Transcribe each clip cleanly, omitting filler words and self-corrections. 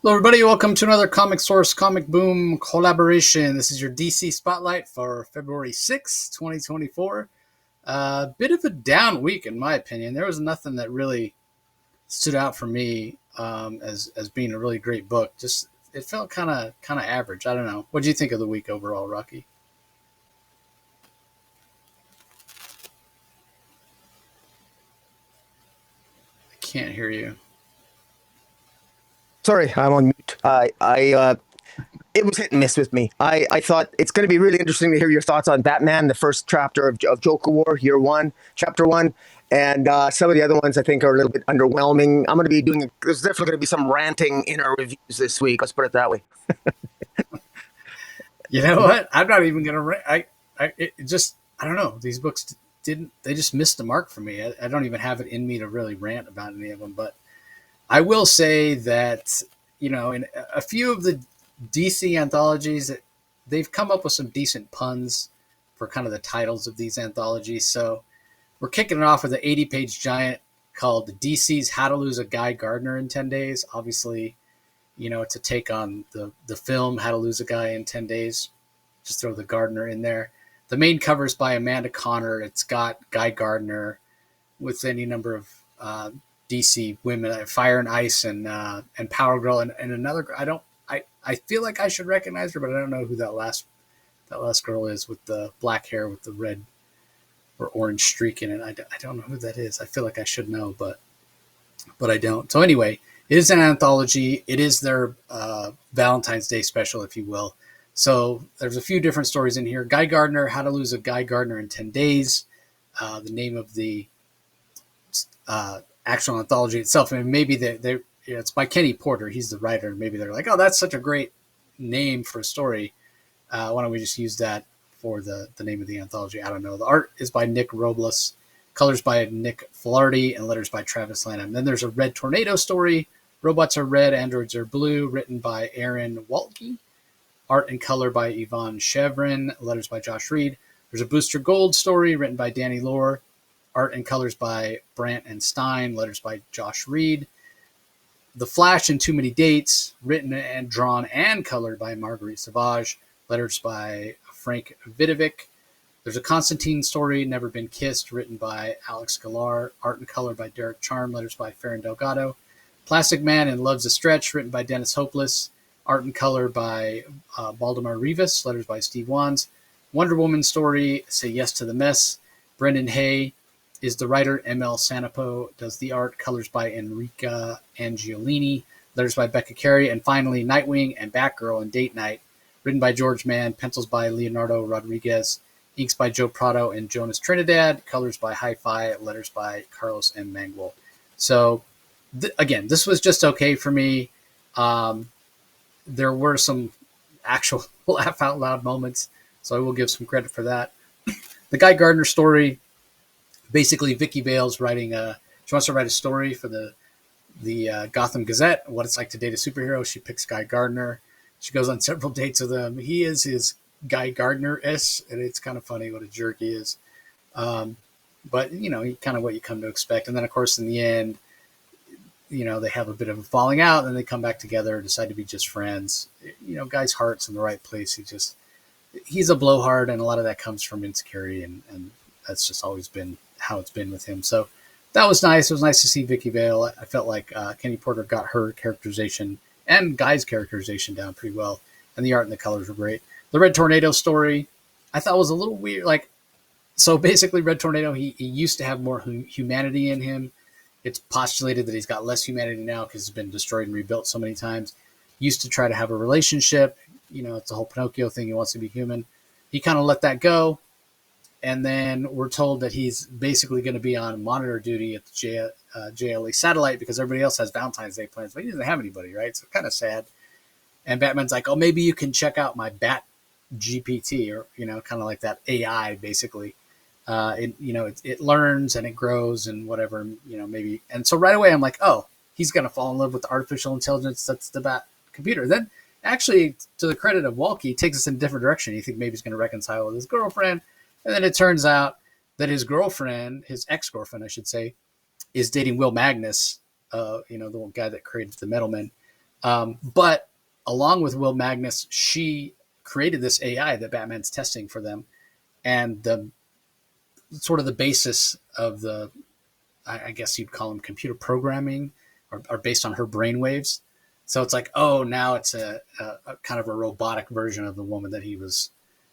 Hello, everybody. Welcome to another Comic Source Comic Boom collaboration. This is your DC Spotlight for February 6th, 2024. A bit of a down week, in my opinion. There was nothing that really stood out for me as being a really great book. Just it felt kind of average. I don't know. What do you think of the week overall, Rocky? I can't hear you. Sorry, I'm on mute. It was hit and miss with me. I thought it's going to be really interesting to hear your thoughts on Batman, the first chapter of Joker War, Year One, Chapter One, and some of the other ones I think are a little bit underwhelming. I'm going to be doing. There's definitely going to be some ranting in our reviews this week. Let's put it that way. You know what? I'm not even gonna. I don't know. These books didn't. They just missed the mark for me. I don't even have it in me to really rant about any of them, but I will say that in a few of the DC anthologies, they've come up with some decent puns for kind of the titles of these anthologies. So we're kicking it off with an 80-page giant called DC's How to Lose a Guy Gardner in 10 Days. Obviously, it's a take on the film How to Lose a Guy in 10 Days. Just throw the Gardner in there. The main cover is by Amanda Connor. It's got Guy Gardner with any number of DC women, Fire and Ice and Power Girl and another. I feel like I should recognize her, but I don't know who that last girl is with the black hair with the red or orange streak in it. I don't know who that is. I feel like I should know, but I don't. So anyway, it is an anthology. It is their Valentine's Day special, if you will. So there's a few different stories in here. Guy Gardner, How to Lose a Guy Gardner in 10 Days. The name of the actual anthology itself. I mean, maybe it's by Kenny Porter. He's the writer. Maybe they're like, oh, that's such a great name for a story. Why don't we just use that for the name of the anthology? I don't know. The art is by Nick Robles, colors by Nick Filardi, and letters by Travis Lanham. Then there's a Red Tornado story. Robots are red, androids are blue, written by Aaron Waltke. Art and color by Yvonne Chevron, letters by Josh Reed. There's a Booster Gold story written by Danny Lore. Art and colors by Brandt and Stein, letters by Josh Reed. The Flash and Too Many Dates, written and drawn and colored by Marguerite Sauvage, letters by Frank Vidovic. There's a Constantine story, Never Been Kissed, written by Alex Galar, art and color by Derek Charm, letters by Farron Delgado. Plastic Man and Love's a Stretch, written by Dennis Hopeless, art and color by Baldemar Rivas, letters by Steve Wands. Wonder Woman story, Say Yes to the Mess. Brendan Hay is the writer. ML Sanapo does the art. Colors by Enrica Angiolini. Letters by Becca Carey. And finally, Nightwing and Batgirl and Date Night, written by George Mann. Pencils by Leonardo Rodriguez. Inks by Joe Prado and Jonas Trinidad. Colors by Hi-Fi. Letters by Carlos M. Mangual. So, again, this was just okay for me. There were some actual laugh out loud moments, so I will give some credit for that. The Guy Gardner story, basically Vicky Vale's writing she wants to write a story for the Gotham Gazette, what it's like to date a superhero. She picks Guy Gardner. She goes on several dates with him. He is his Guy Gardner-esque, and it's kind of funny what a jerk he is. But, kind of what you come to expect. And then, of course, in the end, they have a bit of a falling out, and then they come back together, decide to be just friends. Guy's heart's in the right place. He's a blowhard, and a lot of that comes from insecurity, and that's just always been how it's been with him. So that was nice. It was nice to see Vicky Vale. I felt like Kenny Porter got her characterization and Guy's characterization down pretty well, and the art and the colors were great. The Red Tornado story, I thought was a little weird. So basically, Red Tornado, he used to have more humanity in him. It's postulated that he's got less humanity now because he's been destroyed and rebuilt so many times. Used to try to have a relationship. It's the whole Pinocchio thing. He wants to be human. He kind of let that go. And then we're told that he's basically going to be on monitor duty at the JLE satellite because everybody else has Valentine's Day plans, but he doesn't have anybody, right? So kind of sad. And Batman's like, oh, maybe you can check out my Bat GPT, or, kind of like that AI, basically. It learns and it grows and whatever, maybe. And so right away I'm like, oh, he's going to fall in love with the artificial intelligence that's the Bat computer. Then actually, to the credit of Walkie, he takes us in a different direction. You think maybe he's going to reconcile with his girlfriend. And then it turns out that his girlfriend, his ex-girlfriend, I should say, is dating Will Magnus, the one guy that created the Metal Men. But along with Will Magnus, she created this AI that Batman's testing for them, and the sort of the basis of the, I guess you'd call them computer programming, are based on her brainwaves. So it's like, oh, now it's a kind of a robotic version of the woman that he was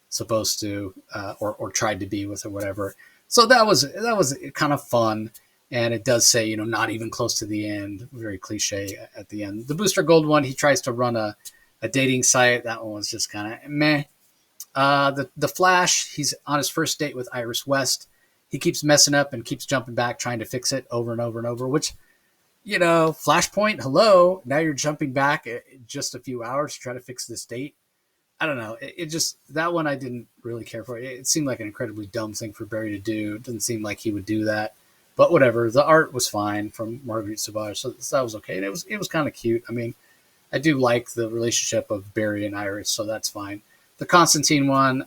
supposed to or tried to be with or whatever. So that was kind of fun, and it does say, not even close to the end. Very cliche at the end. The Booster Gold one, he tries to run a dating site. That one was just kind of meh. The Flash, he's on his first date with Iris West. He keeps messing up and keeps jumping back, trying to fix it over and over and over, which, Flashpoint, hello. Now you're jumping back just a few hours to try to fix this date. I don't know. It just, that one I didn't really care for. It seemed like an incredibly dumb thing for Barry to do. It didn't seem like he would do that. But whatever. The art was fine from Marguerite Sauvage, so that was okay. And it was kind of cute. I mean, I do like the relationship of Barry and Iris, so that's fine. The Constantine one,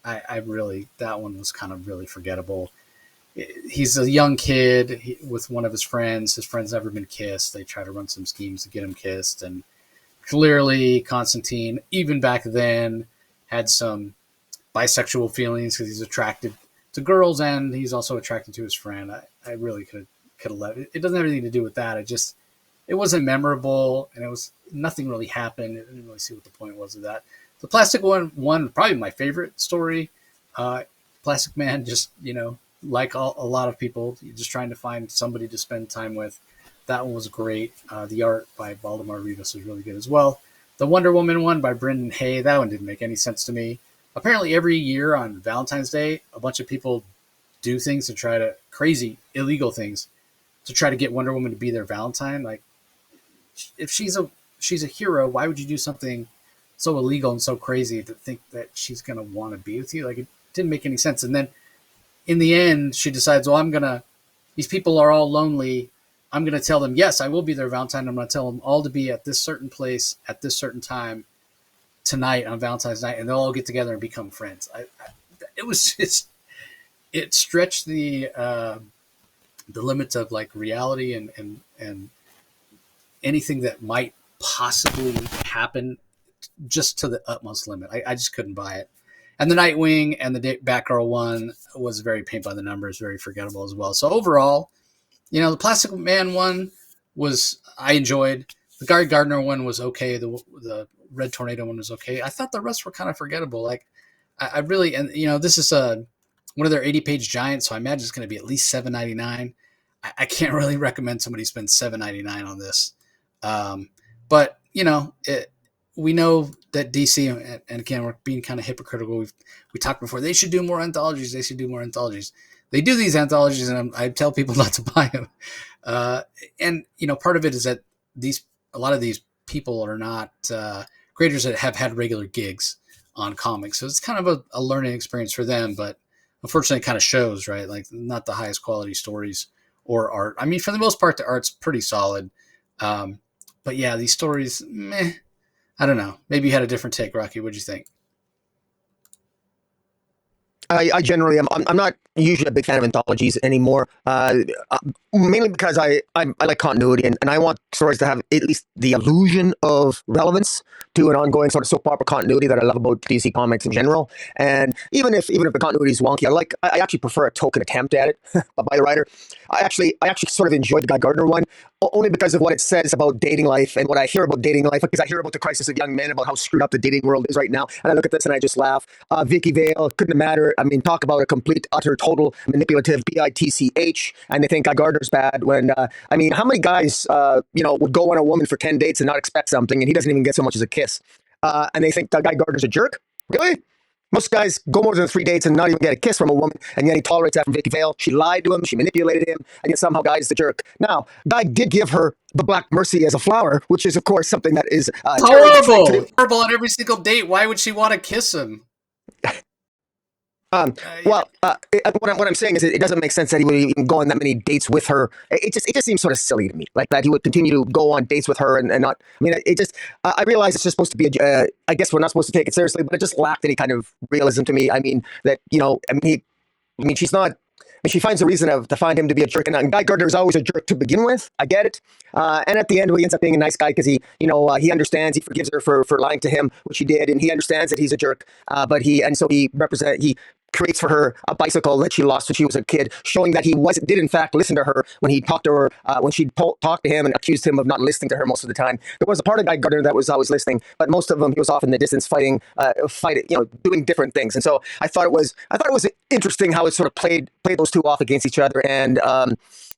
I really, that one was kind of really forgettable. He's a young kid with one of his friends. His friend's never been kissed. They try to run some schemes to get him kissed. And clearly, Constantine, even back then, had some bisexual feelings because he's attracted to girls and he's also attracted to his friend. I really could have let it. It doesn't have anything to do with that. It wasn't memorable, and it was nothing really happened. I didn't really see what the point was of that. The Plastic one, probably my favorite story. Plastic Man, just like a lot of people, just trying to find somebody to spend time with. That one was great. The art by Valdemar Rivas was really good as well. The Wonder Woman one by Brendan Hay, that one didn't make any sense to me. Apparently every year on Valentine's Day, a bunch of people do things to try to, crazy, illegal things, to try to get Wonder Woman to be their Valentine. Like, if she's a hero, why would you do something so illegal and so crazy to think that she's going to want to be with you? Like, it didn't make any sense. And then in the end, she decides, well, these people are all lonely. I'm going to tell them, yes, I will be their Valentine. I'm going to tell them all to be at this certain place at this certain time tonight on Valentine's night, and they'll all get together and become friends. It stretched the limits of like reality and anything that might possibly happen just to the utmost limit. I just couldn't buy it. And the Nightwing and the Batgirl one was very paint by the numbers, very forgettable as well. So overall, the Plastic Man one I enjoyed. The Gardner one was okay. The Red Tornado one was okay. I thought the rest were kind of forgettable. Like, I really, and this is one of their 80-page giants, so I imagine it's going to be at least $7.99. I can't really recommend somebody spend $7.99 on this. But we know that DC, and again, we're being kind of hypocritical. We talked before, they should do more anthologies. They do these anthologies, and I tell people not to buy them. And part of it is that a lot of these people are not creators that have had regular gigs on comics, so it's kind of a learning experience for them. But unfortunately, it kind of shows, right? Like, not the highest quality stories or art. I mean, for the most part, the art's pretty solid. But yeah, these stories, meh. I don't know. Maybe you had a different take, Rocky. What'd you think? I generally am. I'm not usually a big fan of anthologies anymore. Mainly because I like continuity, and I want stories to have at least the illusion of relevance to an ongoing sort of soap opera continuity that I love about DC Comics in general. And even if the continuity is wonky, I actually prefer a token attempt at it by the writer. I actually sort of enjoyed the Guy Gardner one only because of what it says about dating life and what I hear about dating life, because I hear about the crisis of young men, about how screwed up the dating world is right now, and I look at this and I just laugh. Vicky Vale, couldn't matter. I mean, talk about a complete, utter, total manipulative bitch, and they think Guy Gardner's bad when, I mean, how many guys, would go on a woman for 10 dates and not expect something, and he doesn't even get so much as a kiss. And they think that Guy Gardner's a jerk? Really? Most guys go more than 3 dates and not even get a kiss from a woman, and yet he tolerates that from Vicky Vale. She lied to him, she manipulated him, and yet somehow Guy's the jerk. Now, Guy did give her the Black Mercy as a flower, which is, of course, something that is horrible. Horrible on every single date. Why would she want to kiss him? What I'm saying is it doesn't make sense that he would even go on that many dates with her. It just seems sort of silly to me, like that he would continue to go on dates with her and not. I mean, it just. I realize it's just supposed to be. I guess we're not supposed to take it seriously, but it just lacked any kind of realism to me. I mean, that I mean, she's not. mean, she finds a reason to find him to be a jerk. And Guy Gardner is always a jerk to begin with. I get it. And at the end, he ends up being a nice guy because he understands, he forgives her for lying to him, which he did, and he understands that he's a jerk. But he creates for her a bicycle that she lost when she was a kid, showing that he did in fact listen to her when he talked to her, when she talked to him and accused him of not listening to her most of the time. There was a part of Guy Gardner that was always listening, but most of them he was off in the distance fighting, doing different things. And so I thought it was interesting how it sort of played those two off against each other. And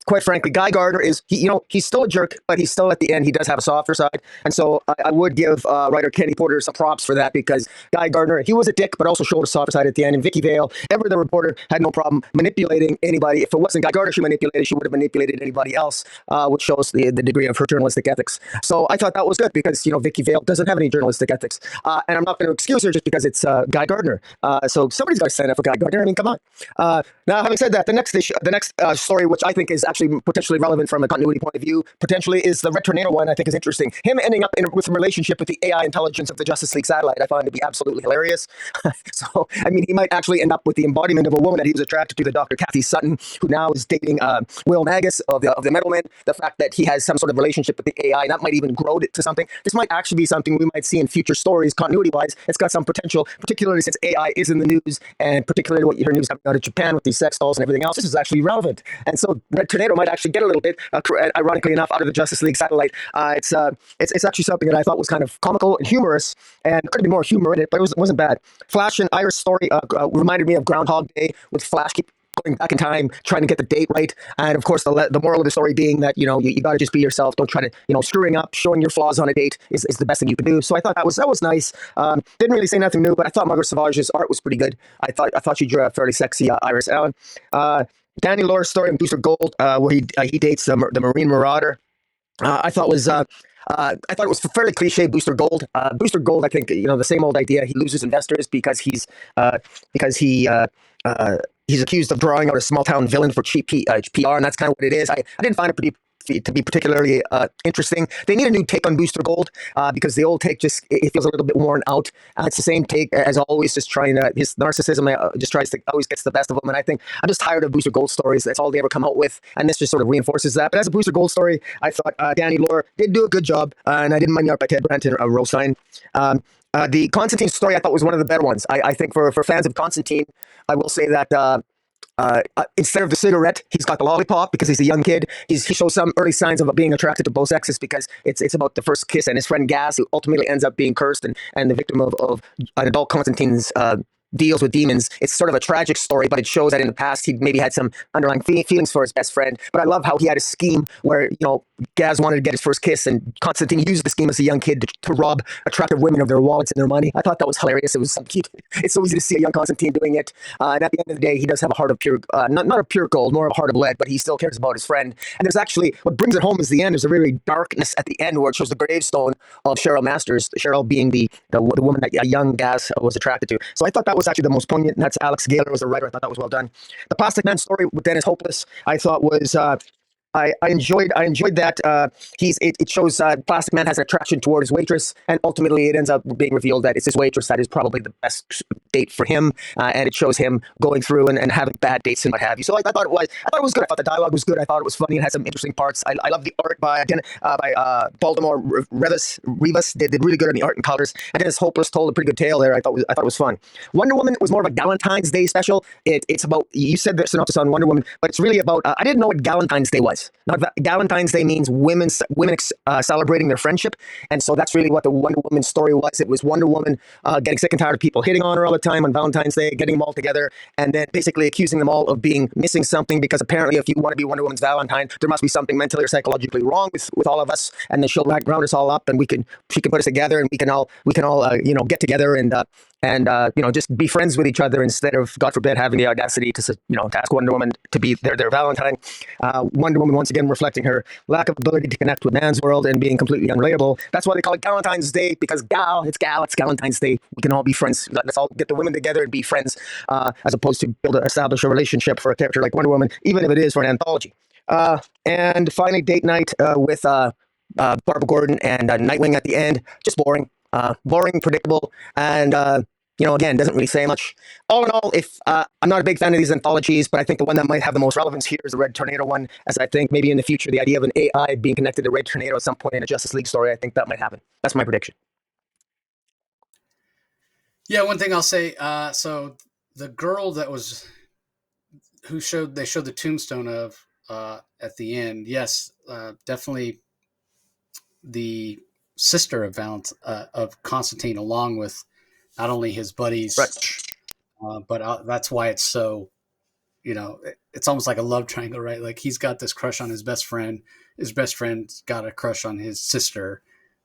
quite frankly, Guy Gardner he's still a jerk, but he's still at the end, he does have a softer side. And so I would give writer Kenny Porter some props for that, because Guy Gardner, he was a dick, but also showed a softer side at the end. And Vicky Vale, ever the reporter, had no problem manipulating anybody. If it wasn't Guy Gardner she manipulated, she would have manipulated anybody else, which shows the degree of her journalistic ethics. So I thought that was good, because Vicky Vale doesn't have any journalistic ethics, and I'm not going to excuse her just because it's Guy Gardner. So somebody's got to stand up for Guy Gardner. I mean, come on. Now, having said that, the next story, which I think is actually potentially relevant from a continuity point of view, potentially is the Red Tornado one. I think is interesting. Him ending up with a relationship with the AI intelligence of the Justice League satellite, I find to be absolutely hilarious. So, I mean, he might actually end up with the embodiment of a woman that he was attracted to, the Dr. Kathy Sutton, who now is dating Will Magus of the Metalman. The fact that he has some sort of relationship with the AI, that might even grow it to something. This might actually be something we might see in future stories, continuity-wise. It's got some potential, particularly since AI is in the news, and particularly what you hear news coming out of Japan with these sex dolls and everything else. This is actually relevant. And so Red Tornado might actually get a little bit, ironically enough, out of the Justice League satellite. It's actually something that I thought was kind of comical and humorous, and there could have been more humor in it, but it wasn't bad. Flash and Iris story reminded me of Groundhog Day, with Flash keep going back in time, trying to get the date right. And of course, the moral of the story being that, you got to just be yourself. Don't try to, screwing up, showing your flaws on a date is the best thing you can do. So I thought that was nice. Didn't really say nothing new, but I thought Margaret Savage's art was pretty good. I thought she drew a fairly sexy Iris Allen. Danny Lore's story in Booster Gold, where he dates the Marine Marauder. I thought it was fairly cliche. Booster Gold. Booster Gold. I think the same old idea. He loses investors because he's accused of drawing out a small town villain for cheap PR, and that's kind of what it is. I didn't find it to be particularly interesting. They need a new take on Booster Gold, because the old take it feels a little bit worn out. It's the same take as always, just trying to, his narcissism just always gets the best of him. And I think I'm just tired of Booster Gold stories. That's all they ever come out with, and this just sort of reinforces that. But as a Booster Gold story, I thought Danny Lore did do a good job, and I didn't mind the art by Ted Brandt and Rosestein. The Constantine story I thought was one of the better ones. I think for fans of Constantine, I will say that instead of the cigarette, he's got the lollipop, because he's a young kid. He shows some early signs of being attracted to both sexes, because it's about the first kiss and his friend Gaz, who ultimately ends up being cursed and the victim of an adult Constantine's deals with demons. It's sort of a tragic story, but it shows that in the past he maybe had some underlying feelings for his best friend. But I love how he had a scheme where Gaz wanted to get his first kiss, and Constantine used the scheme as a young kid to rob attractive women of their wallets and their money. I thought that was hilarious. It was so cute. It's so easy to see a young Constantine doing it. And at the end of the day, he does have a heart of pure, not a pure gold, more of a heart of lead, but he still cares about his friend. And there's actually, what brings it home is the end. There's a really darkness at the end where it shows the gravestone of Cheryl Masters, Cheryl being the woman that a young Gaz was attracted to. So I thought that was actually the most poignant, and that's Alex Gaylor was the writer. I thought that was well done. The Plastic Man story with Dennis Hopeless, I thought was I enjoyed that. It shows Plastic Man has an attraction toward his waitress, and ultimately it ends up being revealed that it's his waitress that is probably the best date for him, and it shows him going through and having bad dates and what have you. So I thought it was good. I thought the dialogue was good. I thought it was funny. It had some interesting parts. I love the art by Baltimore Rivas. Did really good on the art and colors. And Dennis Hopeless told a pretty good tale there. I thought it was fun. Wonder Woman was more of a Galentine's Day special. It's about, you said the synopsis on Wonder Woman, but it's really about I didn't know what Galentine's Day was. Not that Galentine's Day means women celebrating their friendship, and so that's really what the Wonder Woman story was. It was Wonder Woman getting sick and tired of people hitting on her all the time on Valentine's Day, getting them all together, and then basically accusing them all of being missing something, because apparently if you want to be Wonder Woman's Valentine, there must be something mentally or psychologically wrong with all of us, and then she'll round us all up, and she can put us together, and we can all get together and just be friends with each other, instead of, God forbid, having the audacity to ask Wonder Woman to be their Valentine. Wonder Woman, once again, reflecting her lack of ability to connect with man's world and being completely unrelatable. That's why they call it Galentine's Day, because it's Galentine's Day. We can all be friends. Let's all get the women together and be friends, as opposed to establish a relationship for a character like Wonder Woman, even if it is for an anthology. And finally, date night with Barbara Gordon and Nightwing at the end. Just boring, predictable, and again, doesn't really say much. All in all, if I'm not a big fan of these anthologies, but I think the one that might have the most relevance here is the Red Tornado one, as I think maybe in the future the idea of an AI being connected to Red Tornado at some point in a Justice League story, I think that might happen. That's my prediction. Yeah, one thing I'll say. So the girl that was they showed the tombstone of at the end. Yes, definitely the sister of of Constantine, along with not only his buddies, Right. but that's why it's so, it's almost like a love triangle, right? Like he's got this crush on his best friend. His best friend's got a crush on his sister.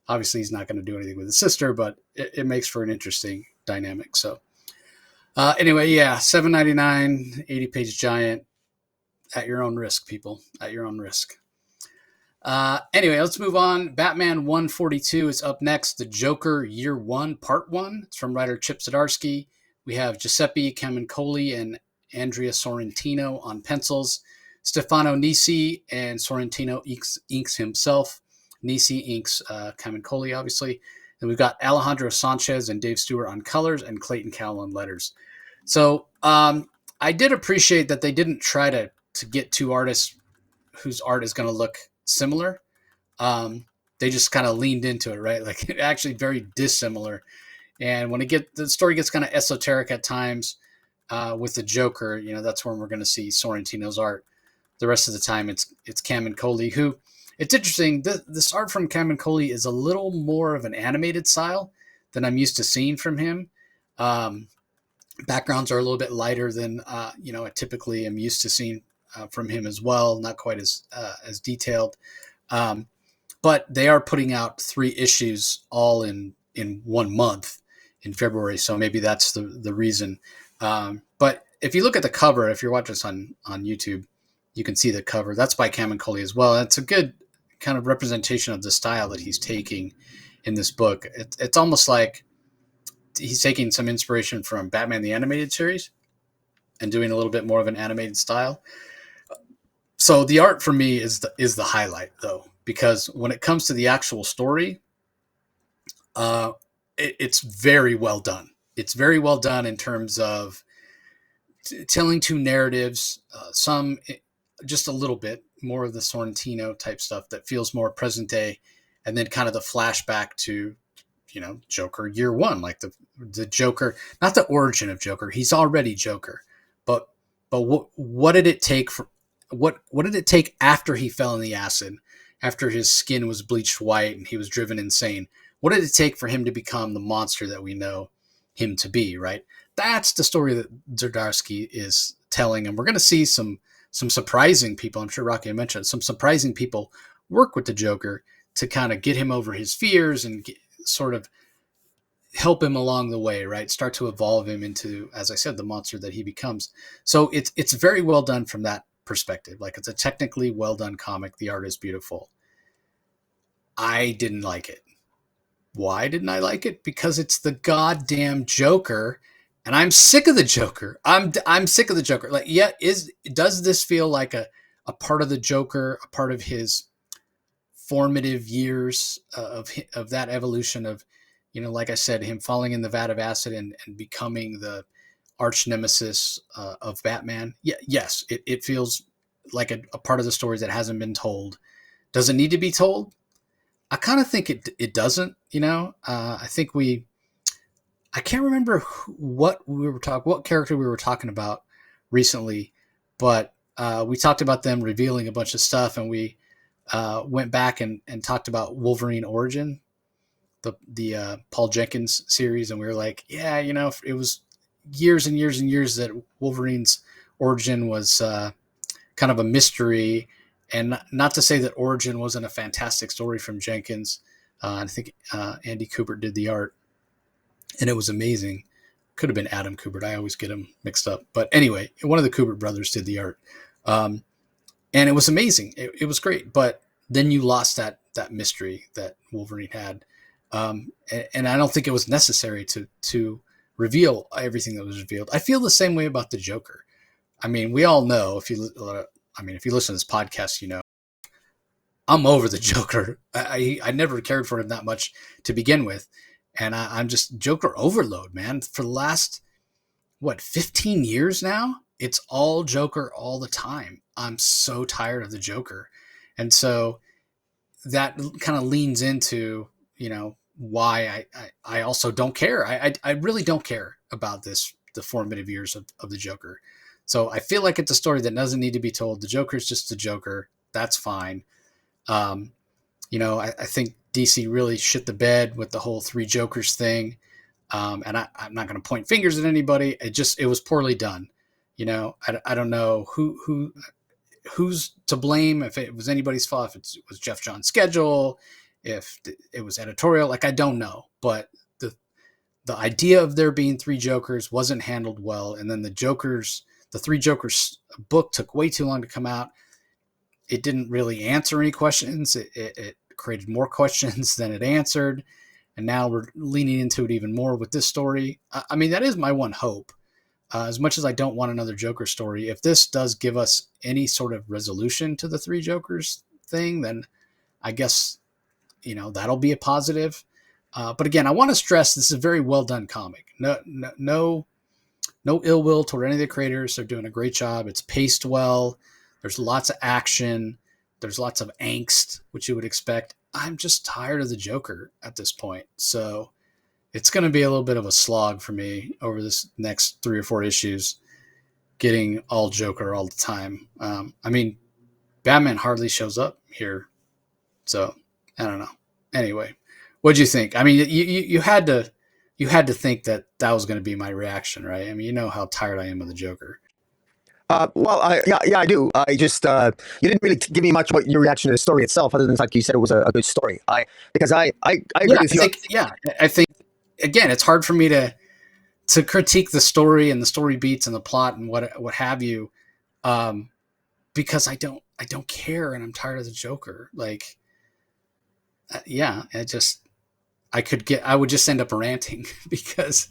Obviously, he's not going to do anything with his sister, but it makes for an interesting dynamic. So, anyway, yeah, $7.99, 80-page giant. At your own risk, people. At your own risk. Anyway, let's move on. Batman 142 is up next. The Joker Year One, Part One. It's from writer Chip Zdarsky. We have Giuseppe Camuncoli and Andrea Sorrentino on pencils. Stefano Nisi and Sorrentino inks himself. Nisi inks Camuncoli, obviously. And we've got Alejandro Sanchez and Dave Stewart on colors and Clayton Cowell on letters. So I did appreciate that they didn't try to get two artists whose art is going to look similar. They just kind of leaned into it, right? Like actually very dissimilar. And when the story gets kind of esoteric at times with the Joker, that's when we're going to see Sorrentino's art. The rest of the time, it's Camuncoli, who, it's interesting. This art from Camuncoli is a little more of an animated style than I'm used to seeing from him. Backgrounds are a little bit lighter than I typically am used to seeing from him as well. Not quite as detailed, but they are putting out 3 issues all in 1 month in February. So maybe that's the reason. But if you look at the cover, if you're watching this on YouTube, you can see the cover. That's by Camuncoli as well. It's a good kind of representation of the style that he's taking in this book. It's almost like he's taking some inspiration from Batman the Animated Series and doing a little bit more of an animated style. So the art for me is the highlight, though, because when it comes to the actual story, it's very well done. It's very well done in terms of telling 2 narratives, some just a little bit more of the Sorrentino type stuff that feels more present day, and then kind of the flashback to, Joker Year One, like the Joker, not the origin of Joker. He's already Joker, but what did it take for what did it take after he fell in the acid, after his skin was bleached white and he was driven insane? What did it take for him to become the monster that we know him to be, right? That's the story that Zdarsky is telling, and we're going to see some surprising people. I'm sure Rocky mentioned some surprising people work with the Joker to kind of get him over his fears and sort of help him along the way, right? Start to evolve him into, as I said, the monster that he becomes. So it's very well done from that perspective. Like, it's a technically well done comic. The art is beautiful. I didn't like it. Why didn't I like it? Because it's the goddamn Joker, and I'm sick of the Joker. I'm sick of the Joker. Like, yeah, does this feel like a part of the Joker, a part of his formative years of that evolution of, like I said, him falling in the vat of acid and becoming the arch nemesis of Batman? Yeah, yes, it feels like a part of the story that hasn't been told. Does it need to be told? I kind of think it doesn't. I think I can't remember what character we were talking about recently, but we talked about them revealing a bunch of stuff, and we went back and talked about Wolverine Origin, the Paul Jenkins series, and we were like, yeah, it was years and years and years that Wolverine's origin was kind of a mystery. And not to say that Origin wasn't a fantastic story from Jenkins. I think Andy Kubert did the art, and it was amazing. Could have been Adam Kubert. I always get them mixed up. But anyway, one of the Kubert brothers did the art. And it was amazing. It was great. But then you lost that mystery that Wolverine had. And I don't think it was necessary to reveal everything that was revealed. I feel the same way about the Joker. I mean, we all know, if you listen to this podcast, I'm over the Joker. I never cared for him that much to begin with. and I'm just Joker overload, man. For the last what 15 years now, it's all Joker all the time. I'm so tired of the Joker, and so that kind of leans into why I also don't care. I really don't care about the formative years of the Joker. So I feel like it's a story that doesn't need to be told. The Joker's just the Joker. That's fine. Um, I think DC really shit the bed with the whole three Jokers thing. And I'm not going to point fingers at anybody. It was poorly done. I don't know who's to blame, if it was anybody's fault, if it was Jeff John's schedule, if it was editorial. Like, I don't know, but the idea of there being three Jokers wasn't handled well, and then the three Jokers book took way too long to come out. It didn't really answer any questions. It created more questions than it answered, and now we're leaning into it even more with this story. I mean, that is my one hope. As much as I don't want another Joker story, if this does give us any sort of resolution to the three Jokers thing, then I guess that'll be a positive. But again, I want to stress this is a very well done comic. No ill will toward any of the creators. They're doing a great job. It's paced well. There's lots of action. There's lots of angst, which you would expect. I'm just tired of the Joker at this point. So it's going to be a little bit of a slog for me over this next 3 or 4 issues, getting all Joker all the time. I mean, Batman hardly shows up here. So I don't know. Anyway, what'd you think? I mean, you had to think that was going to be my reaction, right? I mean, you know how tired I am of the Joker. Yeah, I do. I just you didn't really give me much about your reaction to the story itself, other than the fact you said it was a good story. I agree Yeah, with you. I think again, it's hard for me to critique the story and the story beats and the plot and what have you, because I don't care, and I'm tired of the Joker. Like, yeah, I would just end up ranting because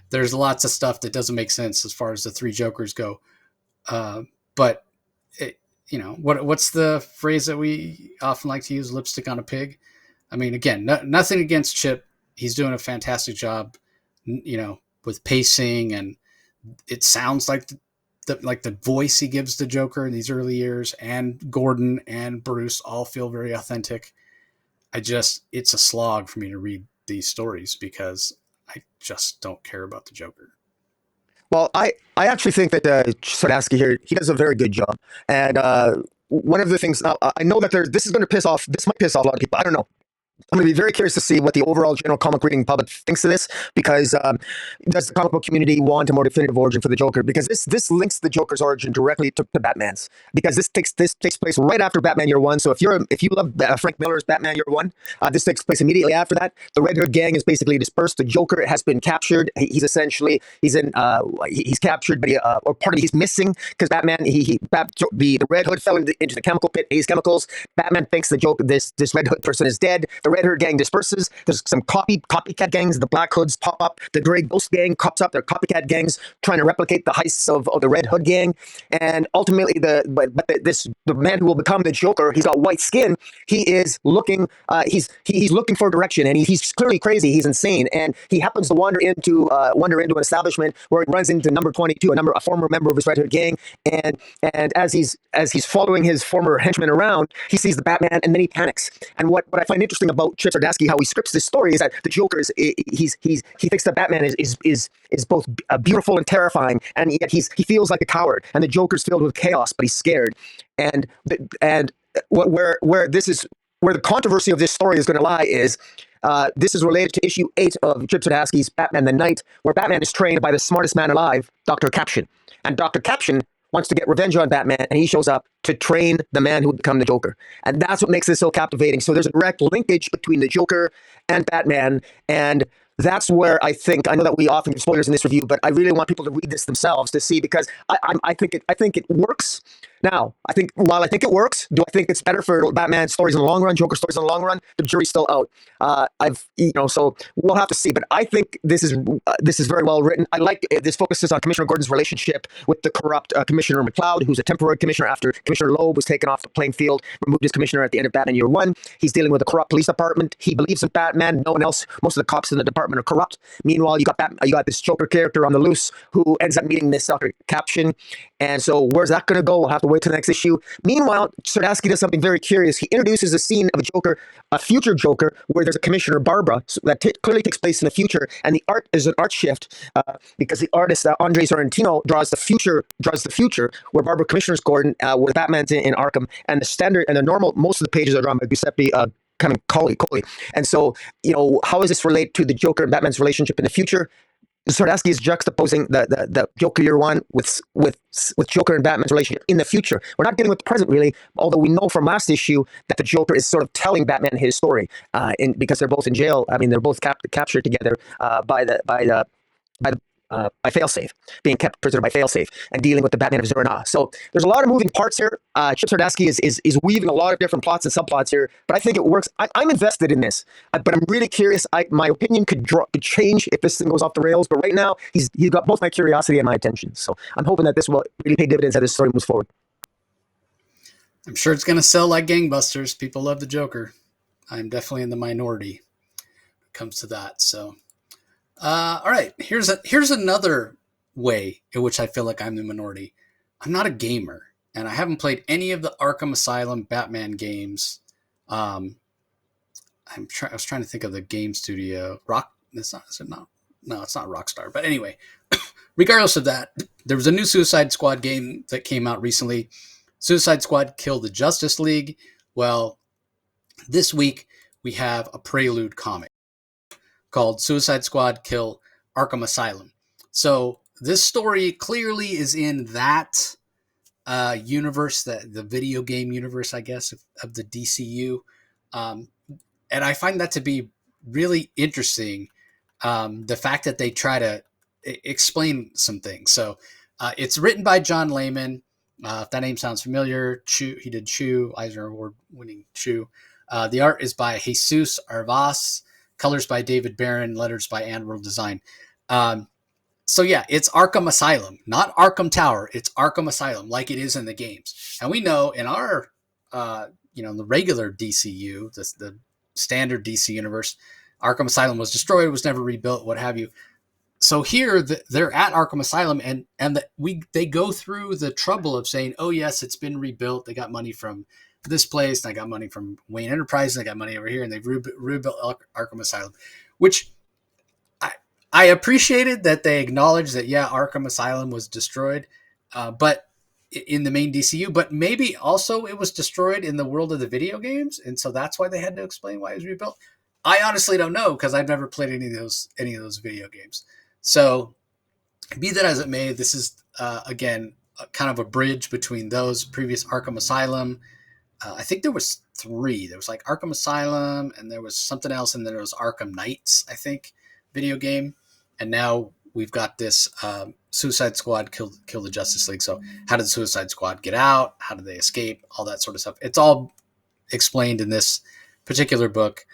there's lots of stuff that doesn't make sense as far as the three Jokers go. But what's the phrase that we often like to use? Lipstick on a pig. I mean, again, nothing against Chip. He's doing a fantastic job, with pacing, and it sounds like the voice he gives the Joker in these early years, and Gordon and Bruce all feel very authentic. It's a slog for me to read these stories because I just don't care about the Joker. Well, I actually think that Sadowski here, he does a very good job. And one of the things, I know that this might piss off a lot of people. I don't know. I'm going to be very curious to see what the overall general comic reading public thinks of this, because does the comic book community want a more definitive origin for the Joker? Because this links the Joker's origin directly to Batman's, because this takes place right after Batman Year One. So if you love Frank Miller's Batman Year One, this takes place immediately after that. The Red Hood gang is basically dispersed. The Joker has been captured. He's captured, but he's missing because Batman the Red Hood fell into the chemical pit, Ace Chemicals. Batman thinks the Joker, this Red Hood person, is dead. The Red Hood gang disperses. There's some copycat gangs. The Black Hoods pop up. The Grey Ghost gang pops up. They're copycat gangs trying to replicate the heists of the Red Hood gang. And ultimately, the man who will become the Joker, he's got white skin. He is looking. He's looking for direction, and he's clearly crazy. He's insane, and he happens to wander into an establishment where he runs into number 22, a former member of his Red Hood gang. And as he's following his former henchman around, he sees the Batman, and then he panics. And what I find interesting about Chip Zdarsky, how he scripts this story, is that the Joker he thinks that Batman is both beautiful and terrifying, and yet he feels like a coward. And the Joker's filled with chaos, but he's scared. And where the controversy of this story is going to lie is, this is related to issue 8 of Chip Zdarsky's Batman the Knight, where Batman is trained by the smartest man alive, Dr. Caption. And Dr. Caption wants to get revenge on Batman, and he shows up to train the man who would become the Joker. And that's what makes this so captivating. So there's a direct linkage between the Joker and Batman, and that's where I know that we often give spoilers in this review, but I really want people to read this themselves to see, because I think it works. Now, while I think it works, do I think it's better for Batman stories in the long run, Joker stories in the long run? The jury's still out. So we'll have to see. But I think this is very well written. I like this focuses on Commissioner Gordon's relationship with the corrupt Commissioner McCloud, who's a temporary commissioner after Commissioner Loeb was taken off the playing field, removed as commissioner at the end of Batman Year One. He's dealing with a corrupt police department. He believes in Batman. No one else. Most of the cops in the department are corrupt. Meanwhile, you got this Joker character on the loose who ends up meeting this Dr. Caption. And so where's that going to go? We'll have to wait till the next issue. Meanwhile, Sardasky does something very curious. He introduces a scene of a future Joker, where there's a Commissioner Barbara that clearly takes place in the future, and the art is an art shift because the artist Andre Sorrentino draws the future, where Barbara commissioners Gordon, where Batman's in Arkham, and the normal most of the pages are drawn by Giuseppe kind of Coley. And so, how does this relate to the Joker and Batman's relationship in the future? Sardasky is juxtaposing the Joker Year One with Joker and Batman's relationship in the future. We're not dealing with the present, really, although we know from last issue that the Joker is sort of telling Batman his story, because they're both in jail. I mean, they're both captured together by Failsafe, being kept prisoner by Failsafe, and dealing with the Batman of Zurana. So there's a lot of moving parts here. Chip Sardasky is weaving a lot of different plots and subplots here, but I think it works. I'm invested in this, but I'm really curious. My opinion could change if this thing goes off the rails, but right now he's got both my curiosity and my attention. So I'm hoping that this will really pay dividends as this story moves forward. I'm sure it's going to sell like gangbusters. People love the Joker. I'm definitely in the minority when it comes to that. So. All right, here's another way in which I feel like I'm the minority. I'm not a gamer, and I haven't played any of the Arkham Asylum Batman games. I was trying to think of the game studio. It's not Rockstar. But anyway, regardless of that, there was a new Suicide Squad game that came out recently. Suicide Squad killed the Justice League. Well, this week we have a prelude comic called Suicide Squad Kill Arkham Asylum. So this story clearly is in that universe, the video game universe, I guess, of the DCU. And I find that to be really interesting, the fact that they try to explain some things. So it's written by John Layman. If that name sounds familiar, he did Chew, Eisner Award-winning Chew. The art is by Jesus Arvas. Colors by David Barron, letters by Anvil Design. So yeah, it's Arkham Asylum, not Arkham Tower. It's Arkham Asylum, like it is in the games. And we know in our, the regular DCU, the standard DC universe, Arkham Asylum was destroyed, was never rebuilt, what have you. So here they're at Arkham Asylum, and they go through the trouble of saying, oh yes, it's been rebuilt. They got money from this place, and I got money from Wayne Enterprises, and I got money over here, and they've rebuilt Arkham Asylum, which I appreciated that they acknowledged that, yeah, Arkham Asylum was destroyed, but in the main DCU, but maybe also it was destroyed in the world of the video games, and so that's why they had to explain why it was rebuilt. I honestly don't know, because I've never played any of those video games. So be that as it may, this is again kind of a bridge between those previous Arkham Asylum. I think there was 3. There was like Arkham Asylum, and there was something else, and then there was Arkham Knights, I think, video game. And now we've got this Suicide Squad kill the Justice League. So how did Suicide Squad get out? How did they escape? All that sort of stuff. It's all explained in this particular book.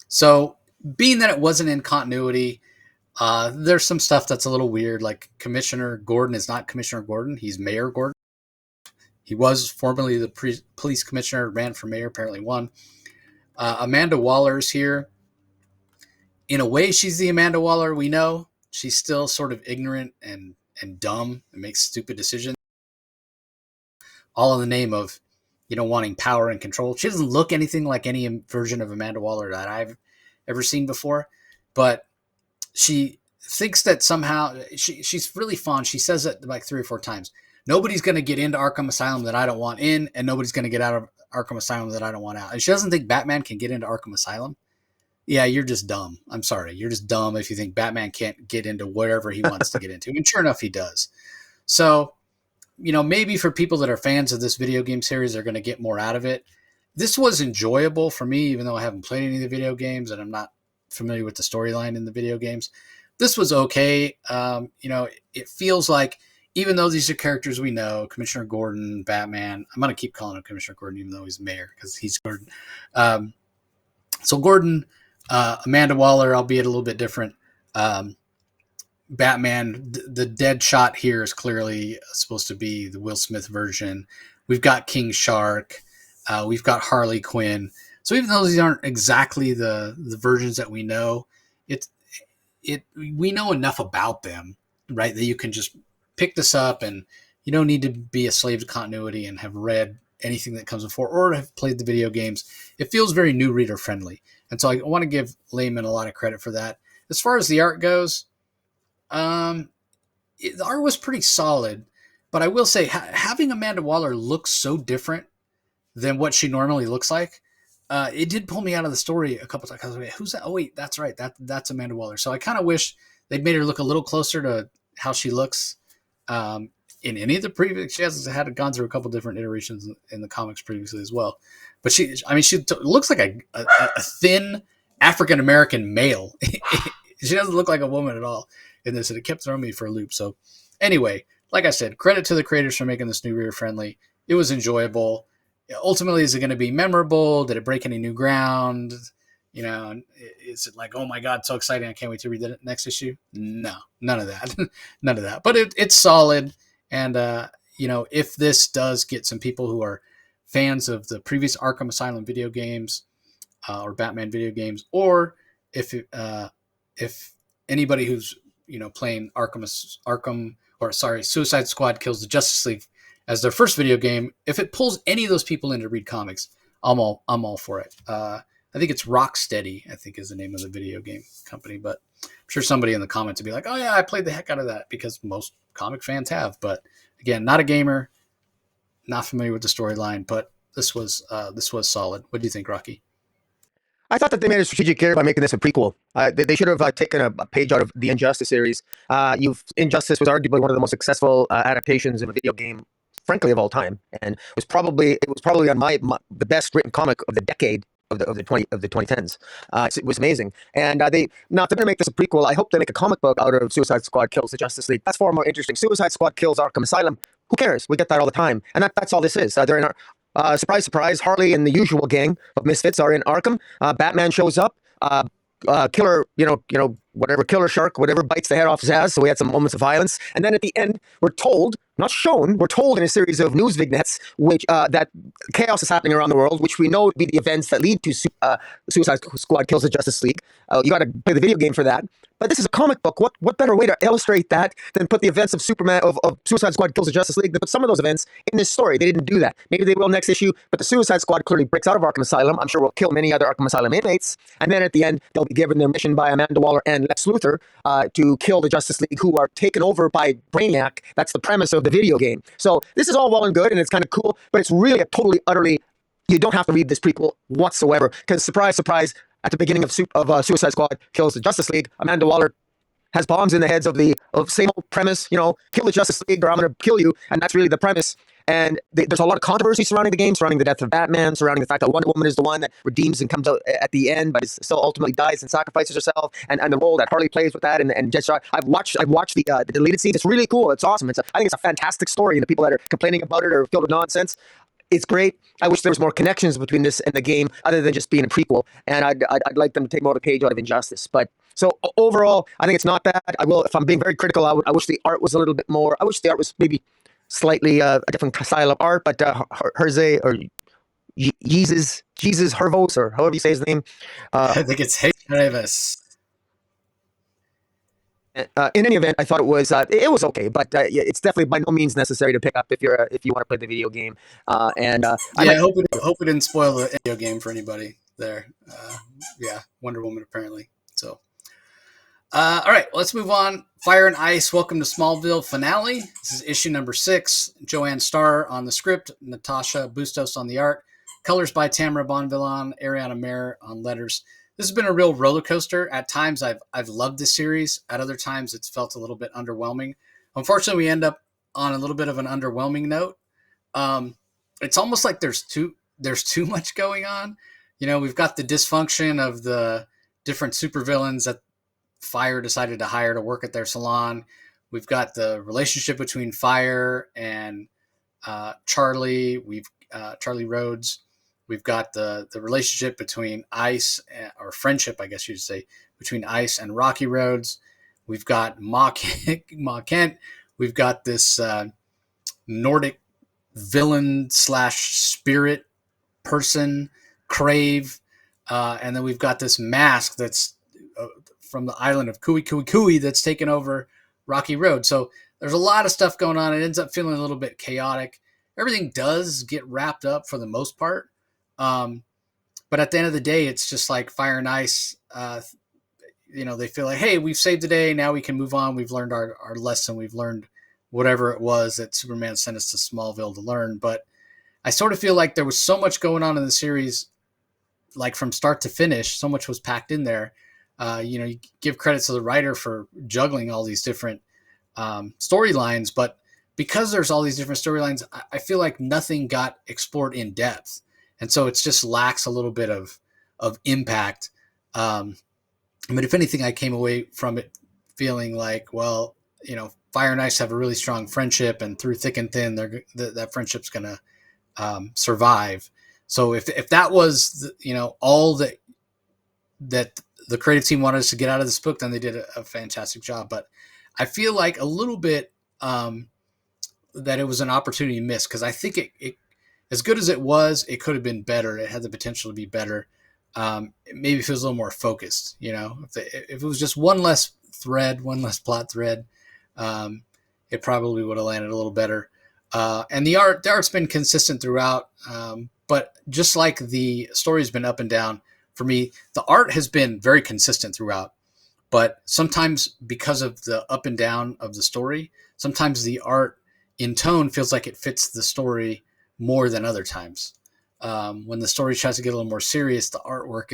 So being that it wasn't in continuity, there's some stuff that's a little weird. Like Commissioner Gordon is not Commissioner Gordon. He's Mayor Gordon. He was formerly the police commissioner, ran for mayor, apparently won. Amanda Waller is here. In a way, she's the Amanda Waller we know. She's still sort of ignorant and dumb and makes stupid decisions, all in the name of, wanting power and control. She doesn't look anything like any version of Amanda Waller that I've ever seen before, but she thinks that somehow she's really fond. She says it like 3 or 4 times. Nobody's going to get into Arkham Asylum that I don't want in, and nobody's going to get out of Arkham Asylum that I don't want out. And she doesn't think Batman can get into Arkham Asylum. Yeah, you're just dumb. I'm sorry. You're just dumb if you think Batman can't get into wherever he wants to get into. And sure enough, he does. So, maybe for people that are fans of this video game series, they're going to get more out of it. This was enjoyable for me, even though I haven't played any of the video games and I'm not familiar with the storyline in the video games. This was okay. It feels like even though these are characters we know, Commissioner Gordon, Batman, I'm going to keep calling him Commissioner Gordon, even though he's mayor, because he's Gordon. Um, so Gordon, Amanda Waller, albeit a little bit different. Batman, the dead shot here is clearly supposed to be the Will Smith version. We've got King Shark. We've got Harley Quinn. So even though these aren't exactly the versions that we know, we know enough about them, right? That you can just pick this up, and you don't need to be a slave to continuity and have read anything that comes before or have played the video games. It feels very new reader friendly. And so I want to give Layman a lot of credit for that. As far as the art goes, the art was pretty solid, but I will say having Amanda Waller look so different than what she normally looks like, it did pull me out of the story a couple times. I was like, who's that? Oh wait, that's right. That's Amanda Waller. So I kind of wish they'd made her look a little closer to how she looks in any of the previous. She has had gone through a couple different iterations in the comics previously as well. But she looks like a thin African American male. She doesn't look like a woman at all in this, and it kept throwing me for a loop. So anyway, like I said, credit to the creators for making this new reader friendly. It was enjoyable. Ultimately, is it going to be memorable? Did it break any new ground? Is it like, oh my God, so exciting, I can't wait to read the next issue? No, none of that. None of that. But it's solid. And, if this does get some people who are fans of the previous Arkham Asylum video games or Batman video games, or if anybody who's, playing Suicide Squad Kills the Justice League as their first video game, if it pulls any of those people in to read comics, I'm all for it. I think it's Rocksteady, I think is the name of the video game company, but I'm sure somebody in the comments would be like, oh yeah, I played the heck out of that, because most comic fans have. But again, not a gamer, not familiar with the storyline, but this was solid. What do you think, Rocky? I thought that they made a strategic error by making this a prequel. They should have taken a page out of the Injustice series. Injustice was arguably one of the most successful adaptations of a video game, frankly, of all time, and it was probably on the best written comic of the decade of the 2010s. It was amazing, and they're going to make this a prequel. I hope they make a comic book out of Suicide Squad Kills the Justice League. That's far more interesting. Suicide Squad Kills Arkham Asylum. Who cares? We get that all the time, and that's all this is. They're in our surprise, surprise. Harley and the usual gang of misfits are in Arkham. Batman shows up. Killer, whatever, Killer Shark, whatever, bites the head off Zaz. So we had some moments of violence, and then at the end, we're told, not shown, we're told in a series of news vignettes, which that chaos is happening around the world, which we know to be the events that lead to Suicide Squad Kills the Justice League. You got to play the video game for that. But this is a comic book. What better way to illustrate that than put the events of of Suicide Squad Kills the Justice League? They put some of those events in this story. They didn't do that. Maybe they will next issue, but the Suicide Squad clearly breaks out of Arkham Asylum. I'm sure will kill many other Arkham Asylum inmates. And then at the end, they'll be given their mission by Amanda Waller and Lex Luthor to kill the Justice League, who are taken over by Brainiac. That's the premise of the video game. So this is all well and good, and it's kind of cool, but it's really utterly, you don't have to read this prequel whatsoever, because surprise, surprise, at the beginning of Suicide Squad Kills the Justice League, Amanda Waller has bombs in the heads of same old premise, kill the Justice League or I'm going to kill you. And that's really the premise. And there's a lot of controversy surrounding the game, surrounding the death of Batman, surrounding the fact that Wonder Woman is the one that redeems and comes out at the end, but still ultimately dies and sacrifices herself. And the role that Harley plays with that. And just, I've watched the deleted scenes. It's really cool. It's awesome. I think it's a fantastic story. And the people that are complaining about it are filled with nonsense. It's great. I wish there was more connections between this and the game other than just being a prequel. And I'd like them to take more of a page out of Injustice. But so overall, I think it's not bad. If I'm being very critical, I wish the art was a little bit more. I wish the art was maybe slightly a different style of art. But Herze or Jesus Hervos, or however you say his name. I think it's Davis. In any event, I thought it was okay, but it's definitely by no means necessary to pick up if you want to play the video game. I hope it didn't spoil the video game for anybody there. Wonder Woman apparently. So, all right, let's move on. Fire and Ice. Welcome to Smallville finale. This is issue number 6. Joanne Starr on the script, Natasha Bustos on the art, colors by Tamara Bonvillain, Ariana Mayer on letters. This has been a real roller coaster. At times, I've loved this series. At other times, it's felt a little bit underwhelming. Unfortunately, we end up on a little bit of an underwhelming note. It's almost like there's too much going on. We've got the dysfunction of the different supervillains that Fire decided to hire to work at their salon. We've got the relationship between Fire and Charlie. We've Charlie Rhodes. We've got the relationship between Ice, or friendship, I guess you'd say, between Ice and Rocky Rhodes. We've got Ma Kent. We've got this Nordic villain slash spirit person, Crave, and then we've got this mask that's from the island of Kui Kui Kui that's taken over Rocky Road. So there's a lot of stuff going on. It ends up feeling a little bit chaotic. Everything does get wrapped up for the most part, but at the end of the day, it's just like Fire and Ice. They feel like, hey, we've saved the day. Now we can move on. We've learned our lesson. We've learned whatever it was that Superman sent us to Smallville to learn. But I sort of feel like there was so much going on in the series, like from start to finish. So much was packed in there. You give credit to the writer for juggling all these different storylines, but because there's all these different storylines, I feel like nothing got explored in depth, and so it just lacks a little bit of impact. But if anything, I came away from it feeling like, well, Fire and Ice have a really strong friendship, and through thick and thin, that friendship's gonna survive. So if that was all that the creative team wanted us to get out of this book, then they did a fantastic job. But I feel like a little bit that it was an opportunity missed, because I think it as good as it was, it could have been better. It had the potential to be better. Maybe if it was a little more focused, if it was just one less plot thread, it probably would have landed a little better. And the art's been consistent throughout. But just like the story's been up and down, for me, the art has been very consistent throughout. But sometimes, because of the up and down of the story, sometimes the art in tone feels like it fits the story more than other times. When the story tries to get a little more serious, the artwork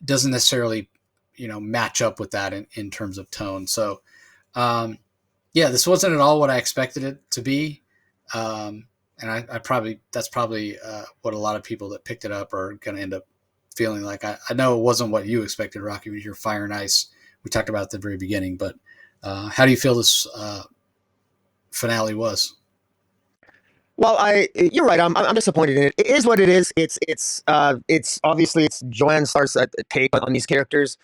doesn't necessarily match up with that in terms of tone. So this wasn't at all what I expected it to be. And that's probably what a lot of people that picked it up are going to end up feeling like. I know it wasn't what you expected, Rocky, with your Fire and Ice. We talked about at the very beginning, but how do you feel this finale was? Well, you're right. I'm disappointed in it. It is what it is. It's obviously it's Joanne Starr's take on these characters,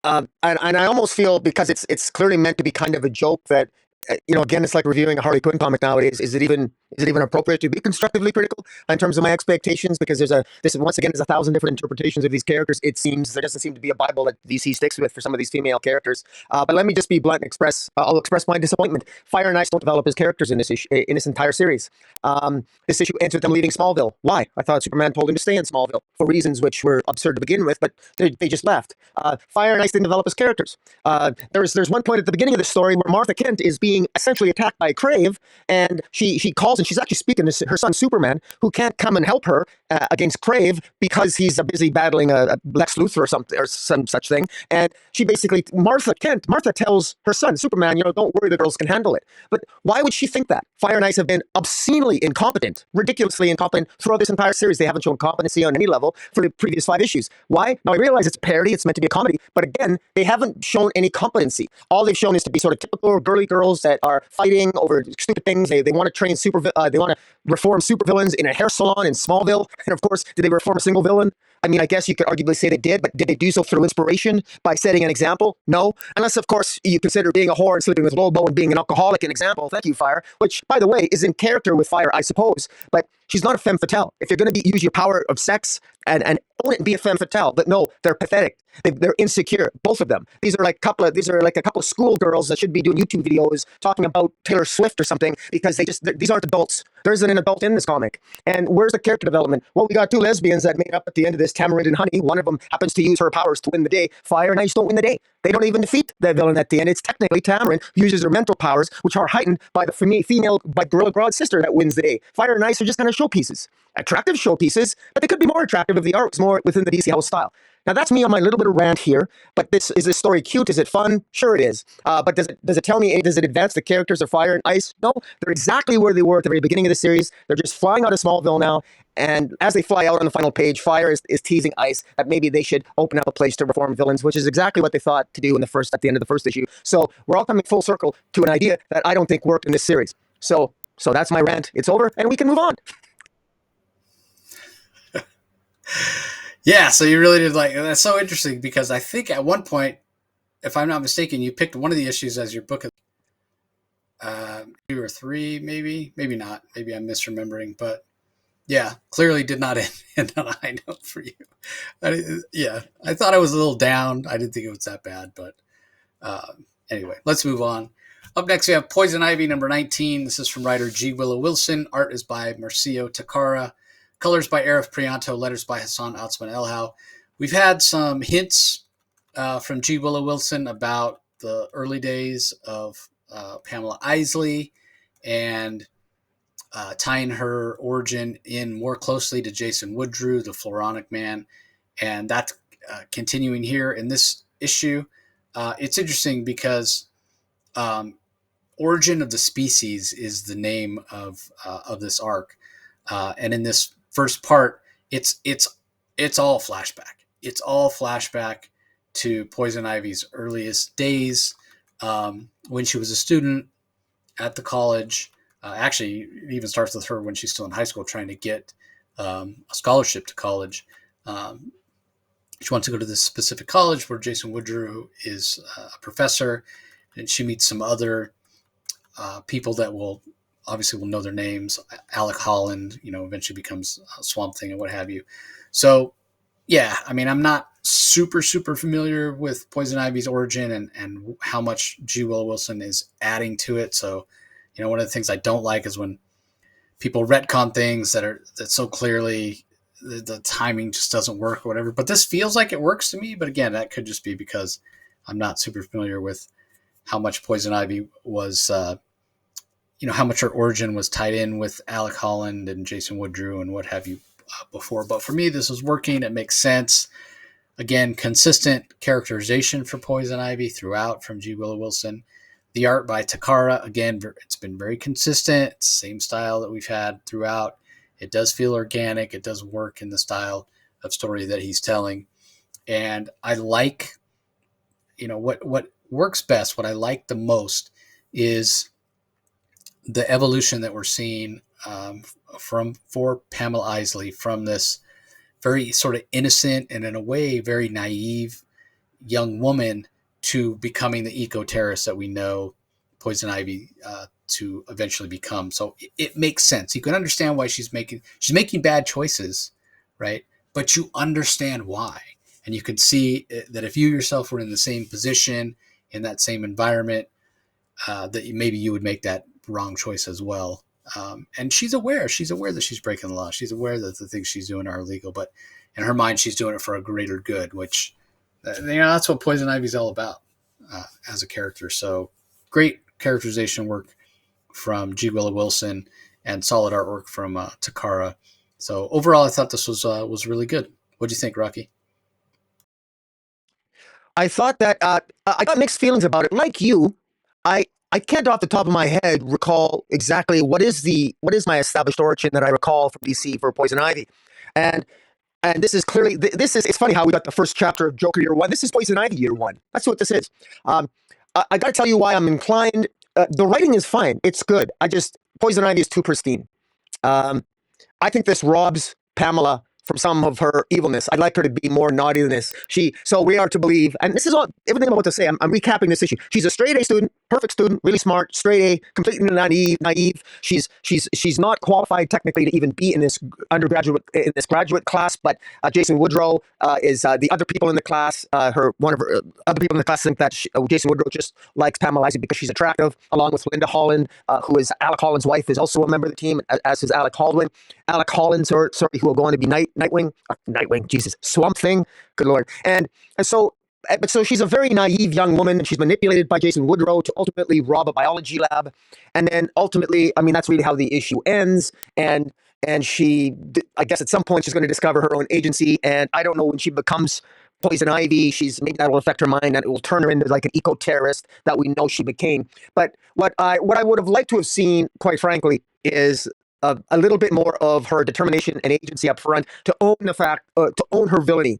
and I almost feel, because it's clearly meant to be kind of a joke, that again, it's like reviewing a Harley Quinn comic nowadays. Is it even appropriate to be constructively critical in terms of my expectations? Because there's once again, there's 1,000 different interpretations of these characters. It seems there doesn't seem to be a Bible that DC sticks with for some of these female characters. But let me just be blunt and express. I'll express my disappointment. Fire and Ice don't develop as characters in this issue, in this entire series. This issue ends with them leaving Smallville. Why? I thought Superman told him to stay in Smallville for reasons which were absurd to begin with, but they just left. Fire and Ice didn't develop as characters. There's one point at the beginning of the story where Martha Kent is being essentially attacked by Crave, and she calls, and she's actually speaking to her son Superman, who can't come and help her against Crave because he's busy battling a Lex Luthor or something, or some such thing. And she basically, Martha tells her son Superman, don't worry, the girls can handle it. But why would she think that? Fire and Ice have been obscenely incompetent, ridiculously incompetent throughout this entire series. They haven't shown competency on any level for the previous 5 issues. Why? Now I realize it's a parody, it's meant to be a comedy, but again, they haven't shown any competency. All they've shown is to be sort of typical girly girls that are fighting over stupid things. They want to train they want to reform supervillains in a hair salon in Smallville. And of course, did they reform a single villain? I mean, I guess you could arguably say they did, but did they do so through inspiration by setting an example? No. Unless, of course, you consider being a whore and sleeping with Lobo and being an alcoholic an example. Thank you, Fire. Which, by the way, is in character with Fire, I suppose. But she's not a femme fatale. If you're going to use your power of sex and own it and be a femme fatale, but no, they're pathetic. They're insecure, both of them. These are like a couple of schoolgirls that should be doing YouTube videos talking about Taylor Swift or something, because these aren't adults. There isn't an adult in this comic. And where's the character development? Well, we got 2 lesbians that made up at the end of this, Tamarind and Honey. One of them happens to use her powers to win the day. Fire and Ice don't win the day. They don't even defeat the villain at the end. It's technically Tamarind who uses her mental powers, which are heightened by the by Gorilla Grodd's sister, that wins the day. Fire and Ice are just kind of showpieces. Attractive showpieces, but they could be more attractive if the art was more within the DC house style. Now that's me on my little bit of rant here. But this story cute? Is it fun? Sure it is. But does it tell me? Does it advance the characters of Fire and Ice? No, they're exactly where they were at the very beginning of the series. They're just flying out of Smallville now. And as they fly out on the final page, Fire is teasing Ice that maybe they should open up a place to reform villains, which is exactly what they thought to do at the end of the first issue. So we're all coming full circle to an idea that I don't think worked in this series. So that's my rant. It's over, and we can move on. Yeah, so you really did like that's so interesting because I think at one point, if I'm not mistaken, you picked one of the issues as your book of 2 or 3, maybe not, maybe I'm misremembering, but yeah, clearly did not end on a high note for you. Yeah, I thought I was a little down. I didn't think it was that bad, but anyway, let's move on. Up next, we have Poison Ivy number 19. This is from writer G. Willow Wilson. Art is by Marcio Takara. Colors by Arif Prianto. Letters by Hassan Otsman Elhau. We've had some hints from G. Willow Wilson about the early days of Pamela Isley and tying her origin in more closely to Jason Woodrue, the Floronic Man. And that's continuing here in this issue. It's interesting because Origin of the Species is the name of this arc, and in this first part, it's all flashback. It's all flashback to Poison Ivy's earliest days when she was a student at the college. Actually, it even starts with her when she's still in high school, trying to get a scholarship to college. She wants to go to this specific college where Jason Woodrue is a professor, and she meets some other people that will know their names. Alec Holland, eventually becomes Swamp Thing and what have you. So, yeah, I mean, I'm not super familiar with Poison Ivy's origin and how much G. Willow Wilson is adding to it. So, one of the things I don't like is when people retcon things that so clearly the timing just doesn't work or whatever. But this feels like it works to me. But again, that could just be because I'm not super familiar with how much Poison Ivy was, how much her origin was tied in with Alec Holland and Jason Woodrue and what have you before. But for me, this was working. It makes sense. Again, consistent characterization for Poison Ivy throughout from G. Willow Wilson. The art by Takara, again, it's been very consistent. It's the same style that we've had throughout. It does feel organic. It does work in the style of story that he's telling. And I like, what works best, what I like the most is the evolution that we're seeing for Pamela Isley from this very sort of innocent and in a way very naive young woman to becoming the eco-terrorist that we know Poison Ivy to eventually become. So it makes sense. You can understand why she's making bad choices, right? But you understand why. And you could see that if you yourself were in the same position, in that same environment, that maybe you would make that wrong choice as well. And she's aware that she's breaking the law. She's aware that the things she's doing are illegal, but in her mind, she's doing it for a greater good, which, that's what Poison Ivy's all about as a character. So great characterization work from G. Willow Wilson and solid artwork from Takara. So overall, I thought this was really good. What do you think, Rocky? I thought that I got mixed feelings about it. Like you, I can't off the top of my head recall exactly what is my established origin that I recall from DC for Poison Ivy, and this is clearly it's funny how we got the first chapter of Joker year one. This is Poison Ivy year one. That's what this is. I got to tell you why I'm inclined. The writing is fine. It's good. Poison Ivy is too pristine. I think this robs Pamela from some of her evilness. I'd like her to be more naughty than this. So we are to believe, and this is everything I'm about to say. I'm recapping this issue. She's a straight A student, perfect student, really smart, straight A, completely naive. She's not qualified technically to even be in this graduate class. But Jason Woodrue is the other people in the class. One of her other people in the class think that Jason Woodrue just likes Pamela Isley because she's attractive, along with Linda Holland, who is Alec Holland's wife, is also a member of the team, as is Alec Baldwin. Alec Holland, who will go on to be Nightwing, Jesus, Swamp Thing, good Lord. And so she's a very naive young woman, and she's manipulated by Jason Woodrue to ultimately rob a biology lab. And then ultimately, I mean, that's really how the issue ends. And she, I guess at some point, she's going to discover her own agency. And I don't know when she becomes poison ivy. She's maybe that will affect her mind, and it will turn her into like an eco terrorist that we know she became. But what I would have liked to have seen, quite frankly, is a little bit more of her determination and agency up front to own the fact, to own her villainy.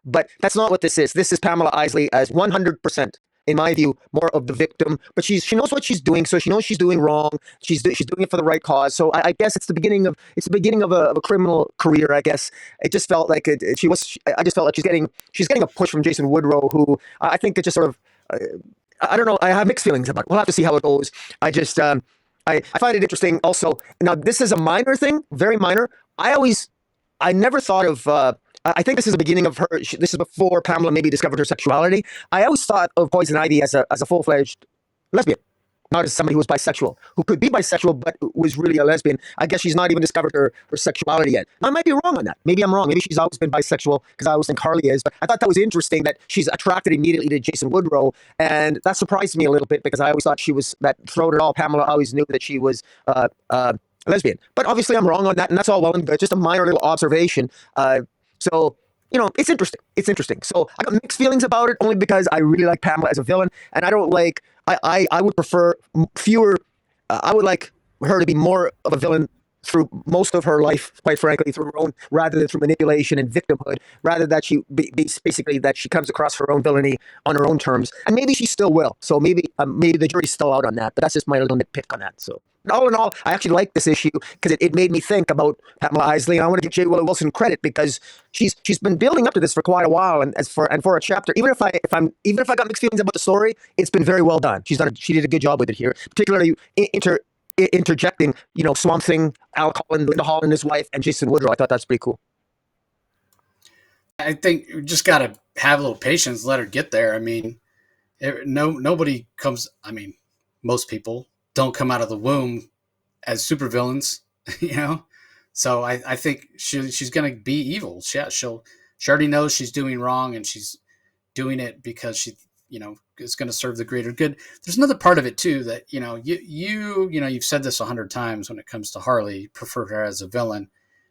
But that's not what this is. This is Pamela Isley as 100%, in my view, more of the victim. But she knows what she's doing, so she knows she's doing wrong. She's doing it for the right cause. So I guess it's the beginning of a criminal career. I guess it just felt like she was. I just felt like she's getting a push from Jason Woodrow, who I think it just sort of. I don't know. I have mixed feelings about it. We'll have to see how it goes. I just I find it interesting. Also, now this is a minor thing, very minor. I never thought of. I think this is the beginning of her. This is before Pamela maybe discovered her sexuality. I always thought of Poison Ivy as a full fledged lesbian, not as somebody who was bisexual, who could be bisexual but was really a lesbian. I guess she's not even discovered her sexuality yet. I might be wrong on that. Maybe I'm wrong. Maybe she's always been bisexual because I always think Harley is. But I thought that was interesting that she's attracted immediately to Jason Woodrow, and that surprised me a little bit because I always thought she was that throughout it all. Pamela always knew that she was. Lesbian, but obviously I'm wrong on that, and that's all well and good. Just a minor little observation. So, it's interesting. It's interesting. So I got mixed feelings about it only because I really like Pamela as a villain, and I don't like. I would prefer fewer. I would like her to be more of a villain through most of her life, quite frankly, through her own, rather than through manipulation and victimhood, rather that she basically that she comes across her own villainy on her own terms, and maybe she still will. So maybe the jury's still out on that, but that's just my little nitpick on that. So all in all, I actually like this issue because it made me think about Pamela Isley, and I want to give J. Willow Wilson credit because she's been building up to this for quite a while, and for a chapter, even if I got mixed feelings about the story, it's been very well done. She did a good job with it here, particularly interjecting, Swamp Thing, Al Collin, Linda Hall and his wife, and Jason Woodrow. I thought that's pretty cool. I think we just got to have a little patience, let her get there. I mean, nobody comes. I mean, most people don't come out of the womb as supervillains, you know. So I think she's going to be evil. She already knows she's doing wrong, and she's doing it because she is going to serve the greater good. There's another part of it too that you've said this 100 times when it comes to Harley. Prefer her as a villain.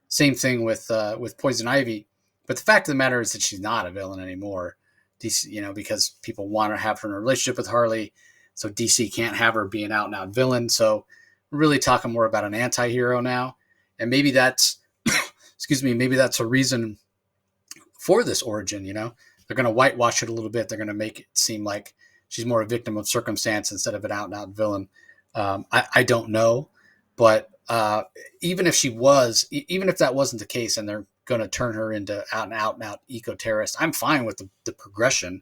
Same thing with Poison Ivy. But the fact of the matter is that she's not a villain anymore. DC, because people want to have her in a relationship with Harley, so DC can't have her be an out and out villain. So we're really talking more about an anti-hero now, and maybe that's maybe that's a reason for this origin. They're going to whitewash it a little bit. They're going to make it seem like she's more a victim of circumstance instead of an out and out villain. I don't know, but even if that wasn't the case, and they're going to turn her into and out eco terrorist, I'm fine with the progression,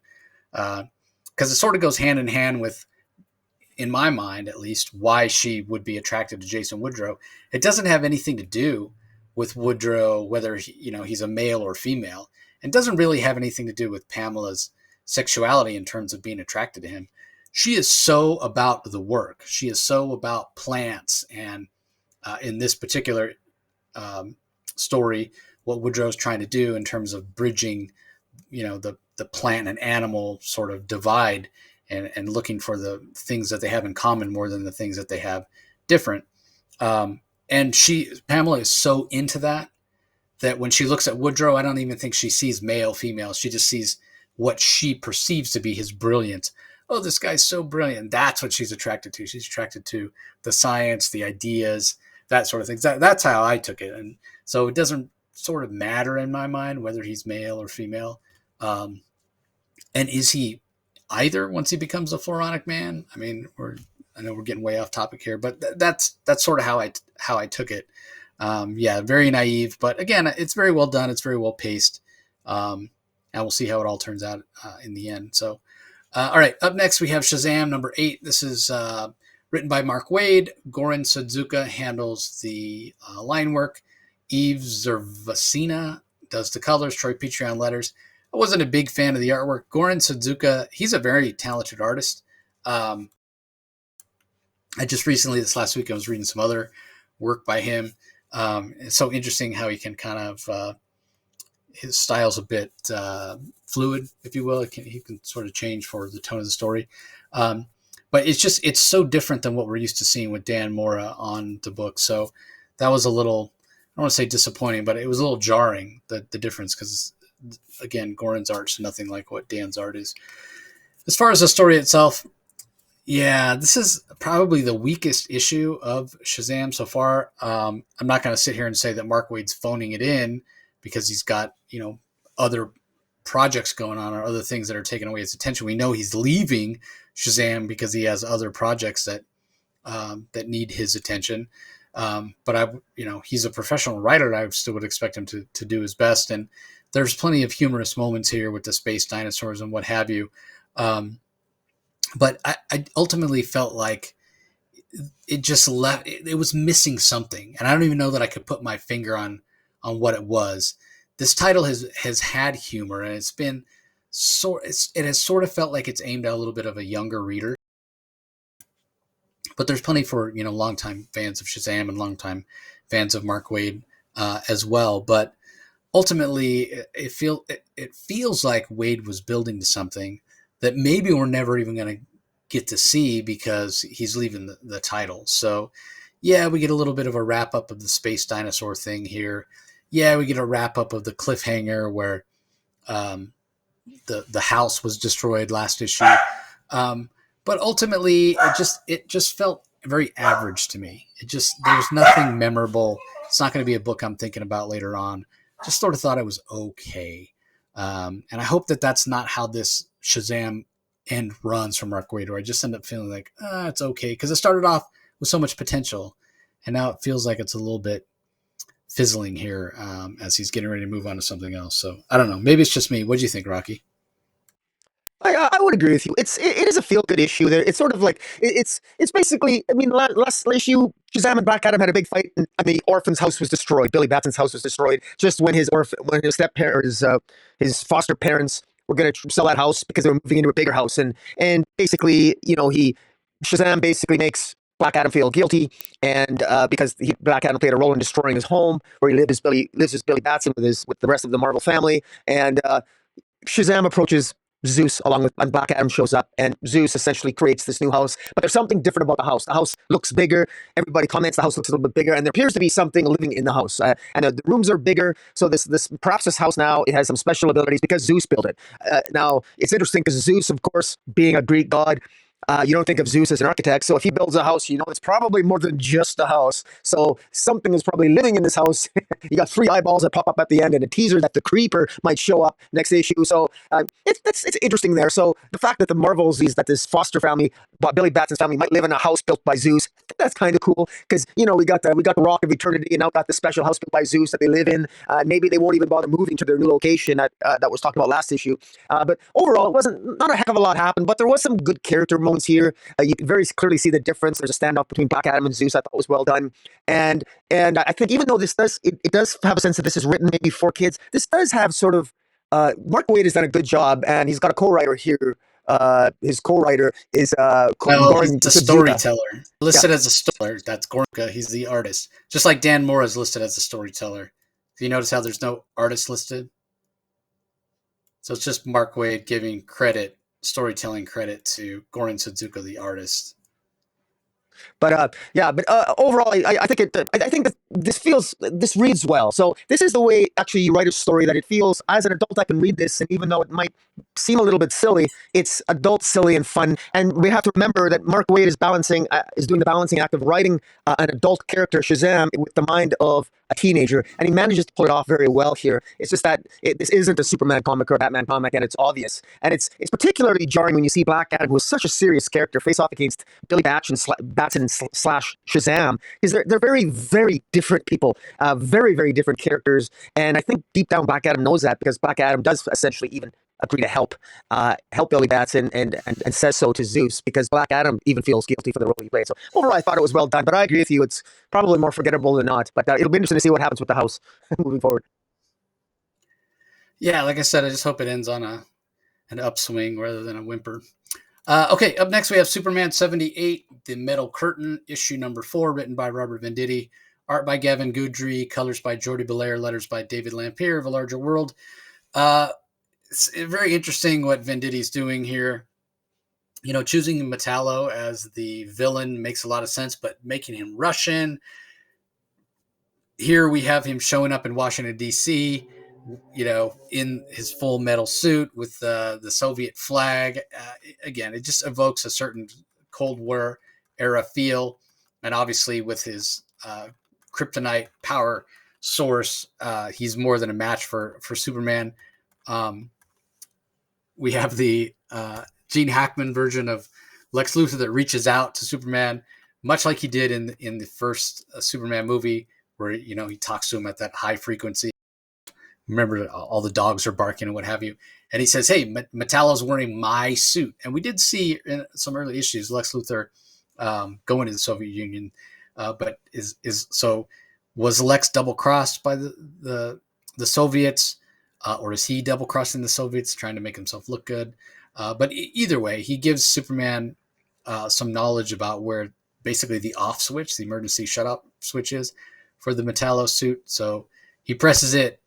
because it sort of goes hand in hand with, in my mind at least, why she would be attracted to Jason Woodrow. It doesn't have anything to do with Woodrow, whether he's a male or female. It doesn't really have anything to do with Pamela's sexuality in terms of being attracted to him. She is so about the work. She is so about plants, and in this particular story, what Woodrow's trying to do in terms of bridging, the plant and animal sort of divide, and looking for the things that they have in common more than the things that they have different. And Pamela is so into that when she looks at Woodrow, I don't even think she sees male, female. She just sees what she perceives to be his brilliance. Oh, this guy's so brilliant. That's what she's attracted to. She's attracted to the science, the ideas, that sort of thing. That's how I took it. And so it doesn't sort of matter in my mind whether he's male or female. And is he either once he becomes a Floronic Man? I mean, I know we're getting way off topic here, but that's sort of how I took it. Very naive, but again, it's very well done. It's very well paced. And we'll see how it all turns out in the end. So, all right, up next we have Shazam number 8. This is written by Mark Waid. Goran Sudzuka handles the line work. Eve Zervasina does the colors. Troy Petrie on letters. I wasn't a big fan of the artwork. Goran Sudzuka, he's a very talented artist. I just recently, this last week, I was reading some other work by him. It's so interesting how he can kind of his style's a bit fluid, if you will. He can sort of change for the tone of the story. But it's so different than what we're used to seeing with Dan Mora on the book. So that was a little, I don't want to say disappointing, but it was a little jarring, the difference, because again, Goran's art's nothing like what Dan's art is. As far as the story itself, yeah, this is probably the weakest issue of Shazam so far. I'm not going to sit here and say that Mark Waid's phoning it in because he's got, other projects going on or other things that are taking away his attention. We know he's leaving Shazam because he has other projects that need his attention. But he's a professional writer. I still would expect him to do his best. And there's plenty of humorous moments here with the space dinosaurs and what have you. But I ultimately felt like it just left. It was missing something, and I don't even know that I could put my finger on what it was. This title has had humor, and it has sort of felt like it's aimed at a little bit of a younger reader. But there's plenty for longtime fans of Shazam and longtime fans of Mark Waid as well. But ultimately, it feels like Waid was building to something that maybe we're never even going to get to see because he's leaving the title. So, yeah, we get a little bit of a wrap up of the space dinosaur thing here. Yeah, we get a wrap up of the cliffhanger where the house was destroyed last issue. But ultimately, it just felt very average to me. There's nothing memorable. It's not going to be a book I'm thinking about later on. Just sort of thought it was okay. And I hope that that's not how this Shazam end runs from Mark Waid, where I just end up feeling like, it's okay. Because it started off with so much potential, and now it feels like it's a little bit fizzling here as he's getting ready to move on to something else. So I don't know. Maybe it's just me. What do you think, Rocky? I would agree with you. It is a feel good issue. There, it's sort of like it's basically. I mean, last issue, Shazam and Black Adam had a big fight, and the orphan's house was destroyed. Billy Batson's house was destroyed just when his step parents, his foster parents were going to sell that house because they were moving into a bigger house, and basically, Shazam basically makes Black Adam feel guilty, and because Black Adam played a role in destroying his home where he lives as Billy Batson with the rest of the Marvel family, and Shazam approaches Zeus and Black Adam shows up, and Zeus essentially creates this new house. But there's something different about the house. The house looks bigger. Everybody comments the house looks a little bit bigger, and there appears to be something living in the house. And the rooms are bigger. So perhaps this house now it has some special abilities because Zeus built it. Now it's interesting because Zeus, of course, being a Greek god. You don't think of Zeus as an architect, so if he builds a house, it's probably more than just a house. So something is probably living in this house. You got 3 eyeballs that pop up at the end, and a teaser that the creeper might show up next issue. So it's interesting there. So the fact that the Marvels that this foster family, Billy Batson's family, might live in a house built by Zeus, that's kind of cool because we got the Rock of Eternity, and now got the special house built by Zeus that they live in. Maybe they won't even bother moving to their new location that was talked about last issue. But overall, it wasn't not a heck of a lot happened, but there was some good character moments here. You can very clearly see the difference. There's a standoff between Black Adam and Zeus. I thought was well done, and I think even though this does it does have a sense that this is written maybe for kids, this does have sort of Mark Waid has done a good job, and he's got a co-writer here. His co-writer is He's the storyteller listed as a storyteller. That's Gorka. He's the artist, just like Dan Mora is listed as a storyteller. Do you notice how there's no artist listed? So it's just Mark Waid giving storytelling credit to Goran Sudzuka, the artist. But overall, I think that this reads well. So this is the way actually you write a story that it feels as an adult I can read this, and even though it might seem a little bit silly, it's adult, silly, and fun. And we have to remember that Mark Waid is doing the balancing act of writing an adult character, Shazam, with the mind of a teenager, and he manages to pull it off very well here. It's just that this isn't a Superman comic or a Batman comic, and it's obvious. And it's particularly jarring when you see Black Adam, who is such a serious character, face off against Billy Batson slash Shazam, because they're very, very different people, very, very different characters. And I think deep down Black Adam knows that, because Black Adam does essentially even agree to help Billy Batson and says so to Zeus, because Black Adam even feels guilty for the role he played. So overall, I thought it was well done, but I agree with you. It's probably more forgettable than not, but it'll be interesting to see what happens with the house moving forward. Yeah, like I said, I just hope it ends on an upswing rather than a whimper. Okay, up next we have Superman 78, The Metal Curtain, issue number 4, written by Robert Venditti, art by Gavin Goudry, colors by Jordi Belair, letters by David Lampier of A Larger World. It's very interesting what Venditti's doing here. Choosing Metallo as the villain makes a lot of sense, but making him Russian. Here we have him showing up in Washington, D.C., in his full metal suit with the Soviet flag. Again, it just evokes a certain Cold War era feel, and obviously with his kryptonite power source, he's more than a match for Superman. Um, we have the Gene Hackman version of Lex Luthor that reaches out to Superman, much like he did in the first Superman movie, where he talks to him at that high frequency. Remember, all the dogs are barking and what have you. And he says, "Hey, Metallo's wearing my suit." And we did see in some early issues Lex Luthor going to the Soviet Union, but is so was Lex double crossed by the Soviets, or is he double crossing the Soviets, trying to make himself look good? But either way, he gives Superman some knowledge about where basically the off switch, the emergency shut off switch is for the Metallo suit. So he presses it.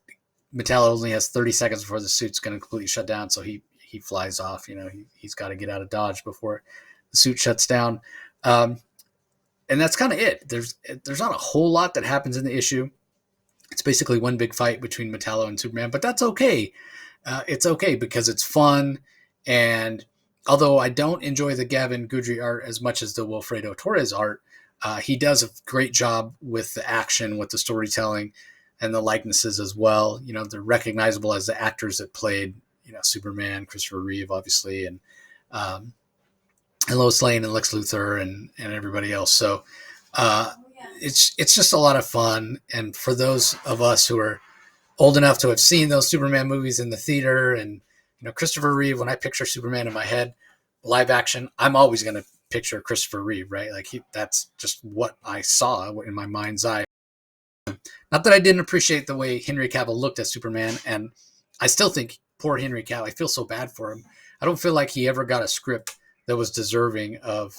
Metallo only has 30 seconds before the suit's going to completely shut down. So he flies off. He's got to get out of Dodge before the suit shuts down. And that's kind of it. There's not a whole lot that happens in the issue. It's basically one big fight between Metallo and Superman, but that's okay. It's okay because it's fun. And although I don't enjoy the Gavin Goodry art as much as the Wilfredo Torres art, he does a great job with the action, with the storytelling, and the likenesses as well. They're recognizable as the actors that played, Superman, Christopher Reeve, obviously, and Lois Lane and Lex Luthor and everybody else. So it's just a lot of fun. And for those of us who are old enough to have seen those Superman movies in the theater, and Christopher Reeve, when I picture Superman in my head, live action, I'm always going to picture Christopher Reeve, right? Like that's just what I saw in my mind's eye. Not that I didn't appreciate the way Henry Cavill looked at Superman, and I still think poor Henry Cavill, I feel so bad for him. I don't feel like he ever got a script that was deserving of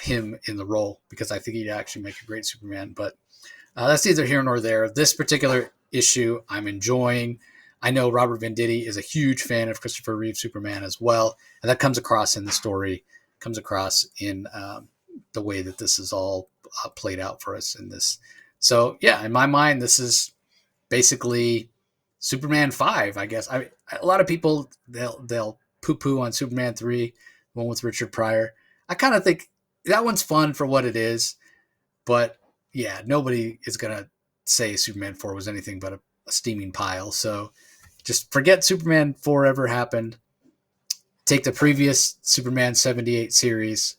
him in the role, because I think he'd actually make a great Superman. But that's neither here nor there. This particular issue I'm enjoying. I know Robert Venditti is a huge fan of Christopher Reeve Superman as well, and that comes across in the story, comes across in the way that this is all played out for us in this. So yeah, in my mind, this is basically Superman 5, I guess. A lot of people, they'll poo-poo on Superman 3, one with Richard Pryor. I kind of think that one's fun for what it is, but yeah, nobody is going to say Superman 4 was anything but a steaming pile. So just forget Superman 4 ever happened. Take the previous Superman 78 series,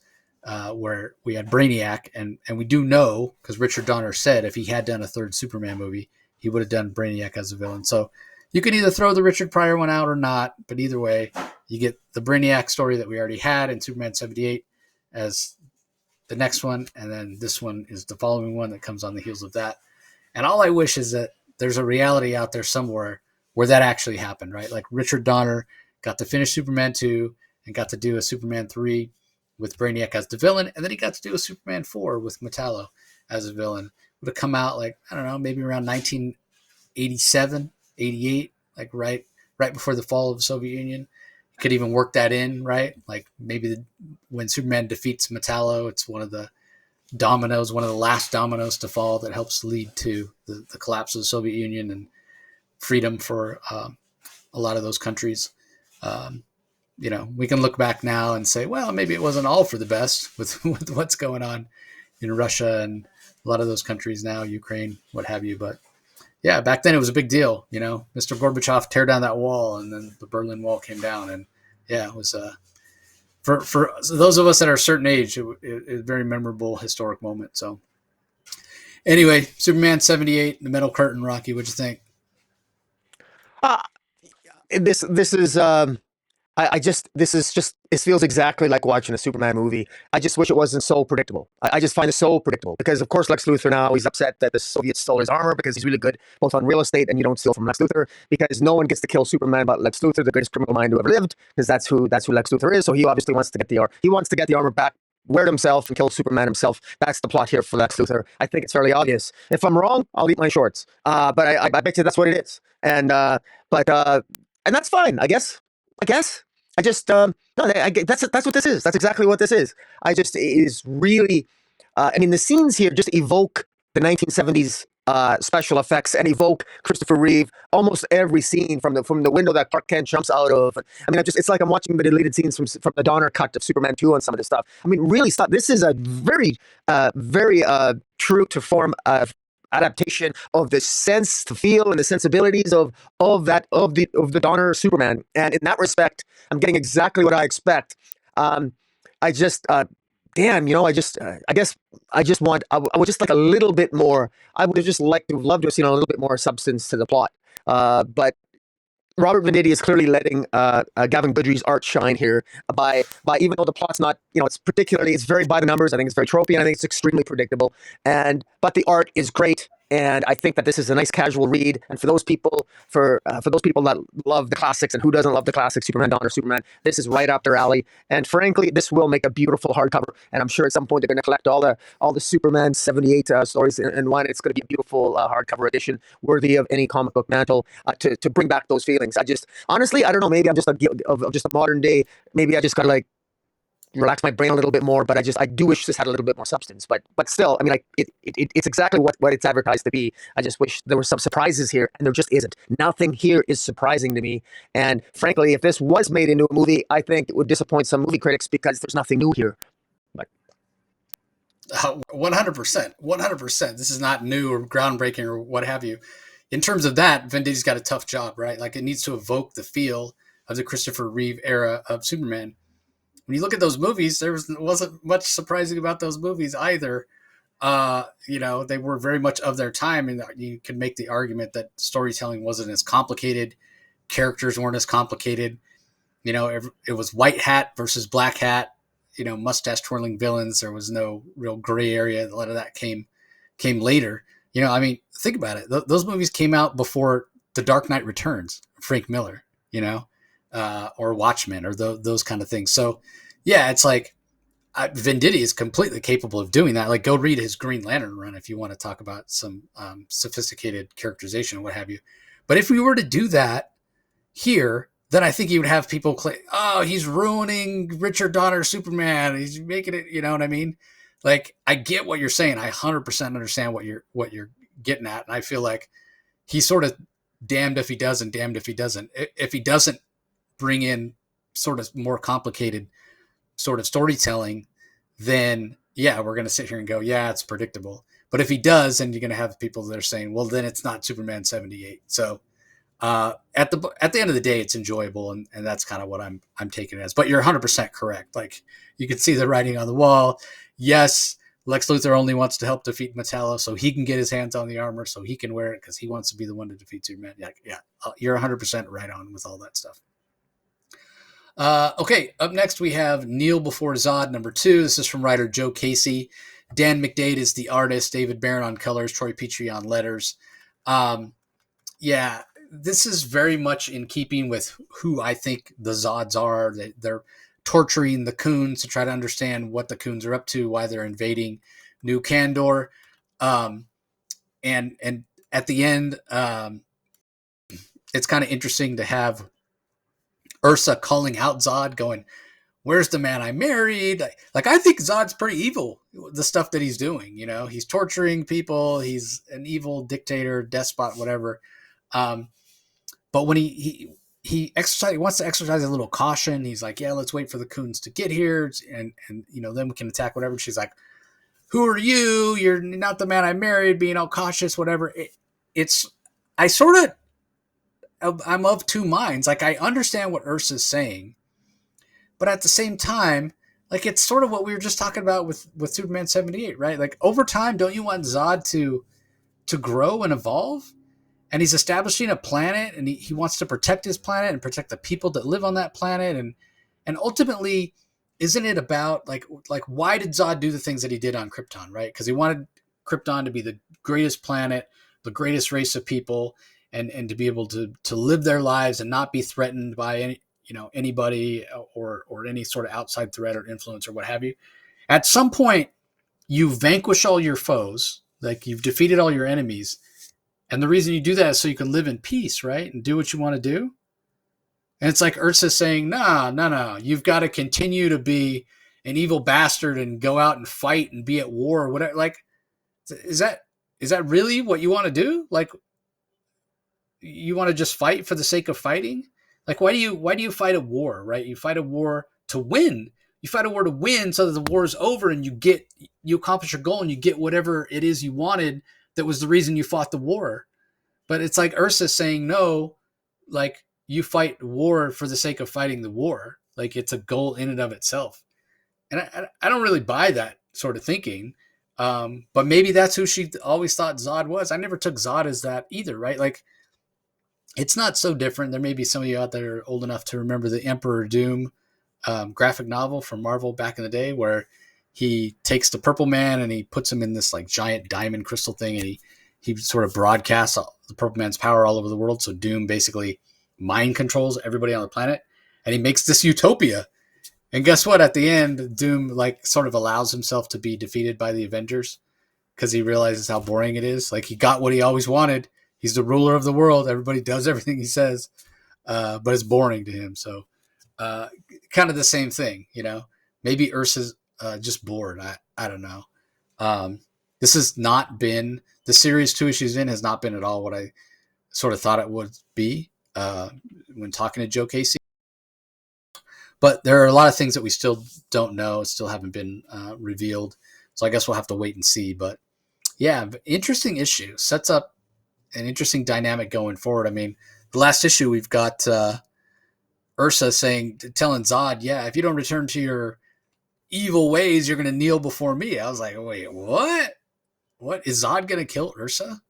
where we had Brainiac, and we do know, because Richard Donner said if he had done a third Superman movie, he would have done Brainiac as a villain. So you can either throw the Richard Pryor one out or not, but either way, you get the Brainiac story that we already had in Superman 78 as the next one, and then this one is the following one that comes on the heels of that. And all I wish is that there's a reality out there somewhere where that actually happened, right? Like Richard Donner got to finish Superman 2 and got to do a Superman 3 with Brainiac as the villain, and then he got to do a Superman 4 with Metallo as a villain. Would have come out like, I don't know, maybe around 1987, 88, like right before the fall of the Soviet Union. You could even work that in, right? Like maybe when Superman defeats Metallo, it's one of the dominoes, one of the last dominoes to fall that helps lead to the collapse of the Soviet Union and freedom for a lot of those countries. We can look back now and say, well, maybe it wasn't all for the best with what's going on in Russia and a lot of those countries now, Ukraine, what have you. But yeah, back then it was a big deal. Mr. Gorbachev tear down that wall, and then the Berlin Wall came down, and yeah, it was for those of us that are a certain age, it a very memorable historic moment. So anyway, Superman 78, the Metal Curtain, Rocky, what'd you think? Uh, this is this is just, it feels exactly like watching a Superman movie. I just wish it wasn't so predictable. I just find it so predictable because, of course, Lex Luthor now, he's upset that the Soviets stole his armor because he's really good both on real estate, and you don't steal from Lex Luthor, because no one gets to kill Superman but Lex Luthor, the greatest criminal mind who ever lived, because that's who Lex Luthor is. So he obviously wants to get the armor back, wear it himself, and kill Superman himself. That's the plot here for Lex Luthor. I think it's fairly obvious. If I'm wrong, I'll eat my shorts. But I bet you that's what it is. And that's fine, I guess. I just no. That's what this is. That's exactly what this is. It is really. The scenes here just evoke the 1970s special effects and evoke Christopher Reeve almost every scene from the window that Clark Kent jumps out of. I mean, it's like I'm watching the deleted scenes from the Donner cut of Superman 2 and some of this stuff. I mean, really, stuff. This is a very true to form adaptation of the sense, the feel, and the sensibilities of the Donner Superman. And in that respect, I'm getting exactly what I expect. I just damn, I guess I would just like a little bit more. I would have just loved to have seen a little bit more substance to the plot. But Robert Venditti is clearly letting Gavin Goodry's art shine here by even though the plot's not, it's very by the numbers. I think it's very tropey, and I think it's extremely predictable. But the art is great, and I think that this is a nice casual read. And for those people that love the classics, and who doesn't love the classics, Superman, Donner, Superman, this is right up their alley. And frankly, this will make a beautiful hardcover. And I'm sure at some point they're going to collect all the Superman 78 stories in one. It's going to be a beautiful hardcover edition worthy of any comic book mantle to bring back those feelings. I just honestly, I don't know. Maybe I'm just a modern day. Maybe I just got to relax my brain a little bit more. But I do wish this had a little bit more substance. But still, I mean, it's exactly what it's advertised to be. I just wish there were some surprises here, and there just isn't. Nothing here is surprising to me. And frankly, if this was made into a movie, I think it would disappoint some movie critics because there's nothing new here. But 100%, 100%. This is not new or groundbreaking or what have you. In terms of that, Venditti's got a tough job, right? Like, it needs to evoke the feel of the Christopher Reeve era of Superman. When you look at those movies, wasn't much surprising about those movies either. They were very much of their time, and you could make the argument that storytelling wasn't as complicated, characters weren't as complicated. It was white hat versus black hat. Mustache twirling villains. There was no real gray area. A lot of that came later. Think about it. Those movies came out before The Dark Knight Returns, Frank Miller, or Watchmen, or those kind of things. So, yeah, it's like Venditti is completely capable of doing that. Like, go read his Green Lantern run if you want to talk about some sophisticated characterization or what have you. But if we were to do that here, then I think you would have people claim, oh, he's ruining Richard Donner Superman. He's making it, you know what I mean? Like, I get what you're saying. I 100% understand what you're getting at. And I feel like he's sort of damned if he does and damned if he doesn't. If he doesn't bring in sort of more complicated sort of storytelling, then yeah, we're going to sit here and go, yeah, it's predictable. But if he does, then you're going to have people that are saying, well, then it's not Superman 78. So at the end of the day, it's enjoyable, and that's kind of what I'm taking it as. But you're 100% correct. Like, you can see the writing on the wall. Yes, Lex Luthor only wants to help defeat Metallo so he can get his hands on the armor, so he can wear it because he wants to be the one to defeat Superman. Yeah, you're 100% right on with all that stuff. Okay, up next we have Kneel Before Zod #2. This is from writer Joe Casey. Dan McDade is the artist. David Barron on colors. Troy Petrie on letters. Yeah, this is very much in keeping with who I think the Zods are. They're torturing the Coons to try to understand what the Coons are up to, why they're invading New Kandor. And at the end, it's kind of interesting to have Ursa calling out Zod, going, where's the man I married? Like, I think Zod's pretty evil, the stuff that he's doing. He's torturing people. He's an evil dictator, despot, whatever. But when he wants to exercise a little caution. He's like, yeah, let's wait for the Coons to get here, and then we can attack whatever. She's like, who are you? You're not the man I married, being all cautious, whatever. I'm of two minds. Like, I understand what Ursa's saying, but at the same time, like, it's sort of what we were just talking about with Superman 78, right? Like, over time, don't you want Zod to grow and evolve? And he's establishing a planet, and he wants to protect his planet and protect the people that live on that planet. And ultimately, isn't it about like why did Zod do the things that he did on Krypton, right? Because he wanted Krypton to be the greatest planet, the greatest race of people, and to be able to live their lives and not be threatened by anybody or any sort of outside threat or influence or what have you. At some point, you vanquish all your foes, like, you've defeated all your enemies. And the reason you do that is so you can live in peace, right? And do what you want to do. And it's like Ursa saying, no. You've got to continue to be an evil bastard and go out and fight and be at war or whatever. Like, is that is that really what you want to do? Like, you want to just fight for the sake of fighting? Like, why do you fight a war, right? You fight a war to win. You fight a war to win so that the war is over and you accomplish your goal and you get whatever it is you wanted that was the reason you fought the war. But it's like Ursa saying no, like you fight war for the sake of fighting the war. Like it's a goal in and of itself. And I don't really buy that sort of thinking. But maybe that's who she always thought Zod was. I never took Zod as that either, right? Like it's not so different. There may be some of you out there are old enough to remember the Emperor Doom graphic novel from Marvel back in the day, where he takes the Purple Man and he puts him in this like giant diamond crystal thing, and he sort of broadcasts the Purple Man's power all over the world. So Doom basically mind controls everybody on the planet, and he makes this utopia. And guess what? At the end, Doom like sort of allows himself to be defeated by the Avengers because he realizes how boring it is. Like he got what he always wanted. He's the ruler of the world. Everybody does everything he says, but it's boring to him. So kind of the same thing, you know. Maybe Ursa's just bored. I don't know. This has not been the series 2 issues in has not been at all what I sort of thought it would be when talking to Joe Casey. But there are a lot of things that we still don't know, still haven't been revealed. So I guess we'll have to wait and see. But yeah, interesting issue. Sets up an interesting dynamic going forward. I mean, the last issue we've got Ursa telling Zod, yeah, if you don't return to your evil ways, you're going to kneel before me. I was like, wait, what? What is Zod going to kill Ursa?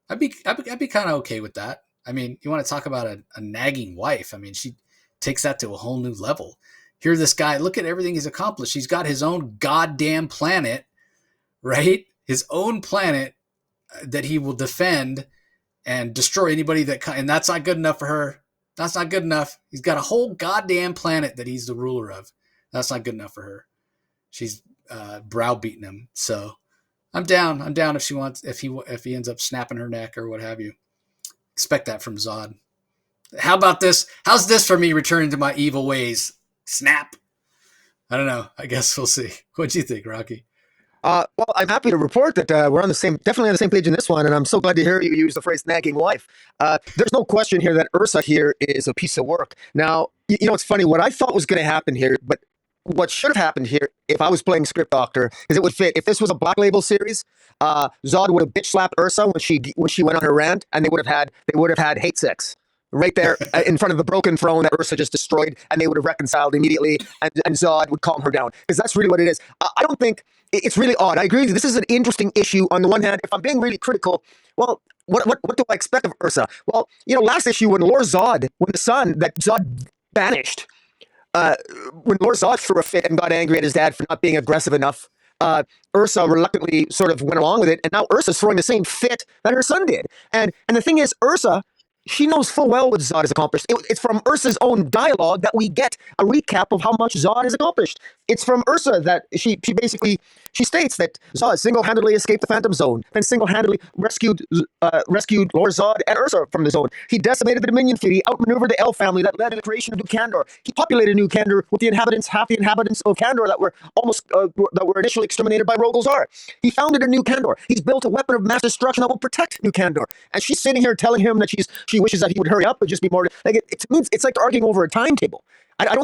I'd be kind of okay with that. I mean, you want to talk about a nagging wife? I mean, she takes that to a whole new level. Here, this guy, look at everything he's accomplished. He's got his own goddamn planet, right? His own planet that he will defend and destroy anybody and that's not good enough for her. That's not good enough. He's got a whole goddamn planet that he's the ruler of. That's not good enough for her. She's browbeating him. So I'm down. I'm down if he ends up snapping her neck or what have you. Expect that from Zod. How about this? How's this for me returning to my evil ways? Snap. I don't know. I guess we'll see. What do you think, Rocky? Well, I'm happy to report that we're definitely on the same page in this one, and I'm so glad to hear you use the phrase "nagging wife." There's no question here that Ursa here is a piece of work. Now, you know, it's funny. What I thought was going to happen here, but what should have happened here, if I was playing script doctor, is it would fit. If this was a Black Label series, Zod would have bitch slapped Ursa when she went on her rant, and they would have had hate sex right there in front of the broken throne that Ursa just destroyed, and they would have reconciled immediately, and Zod would calm her down, because that's really what it is. I don't think it's really odd. I agree with you. This is an interesting issue. On the one hand, if I'm being really critical, well, what do I expect of Ursa? Well, you know, last issue when the son that Zod banished, when Lord Zod threw a fit and got angry at his dad for not being aggressive enough, Ursa reluctantly sort of went along with it, and now Ursa's throwing the same fit that her son did. And the thing is, Ursa, she knows full well what Zod has accomplished. It's from Ursa's own dialogue that we get a recap of how much Zod has accomplished. It's from Ursa that she states that Zod single-handedly escaped the Phantom Zone and single-handedly rescued Lord Zod and Ursa from the zone. He decimated the Dominion Fleet. He outmaneuvered the Elf family that led to the creation of New Kandor. He populated New Kandor with half the inhabitants of Kandor that were initially exterminated by Rogolzar. He founded a New Kandor. He's built a weapon of mass destruction that will protect New Kandor. And she's sitting here telling him that she wishes that he would hurry up and just be more like it means it's like arguing over a timetable. I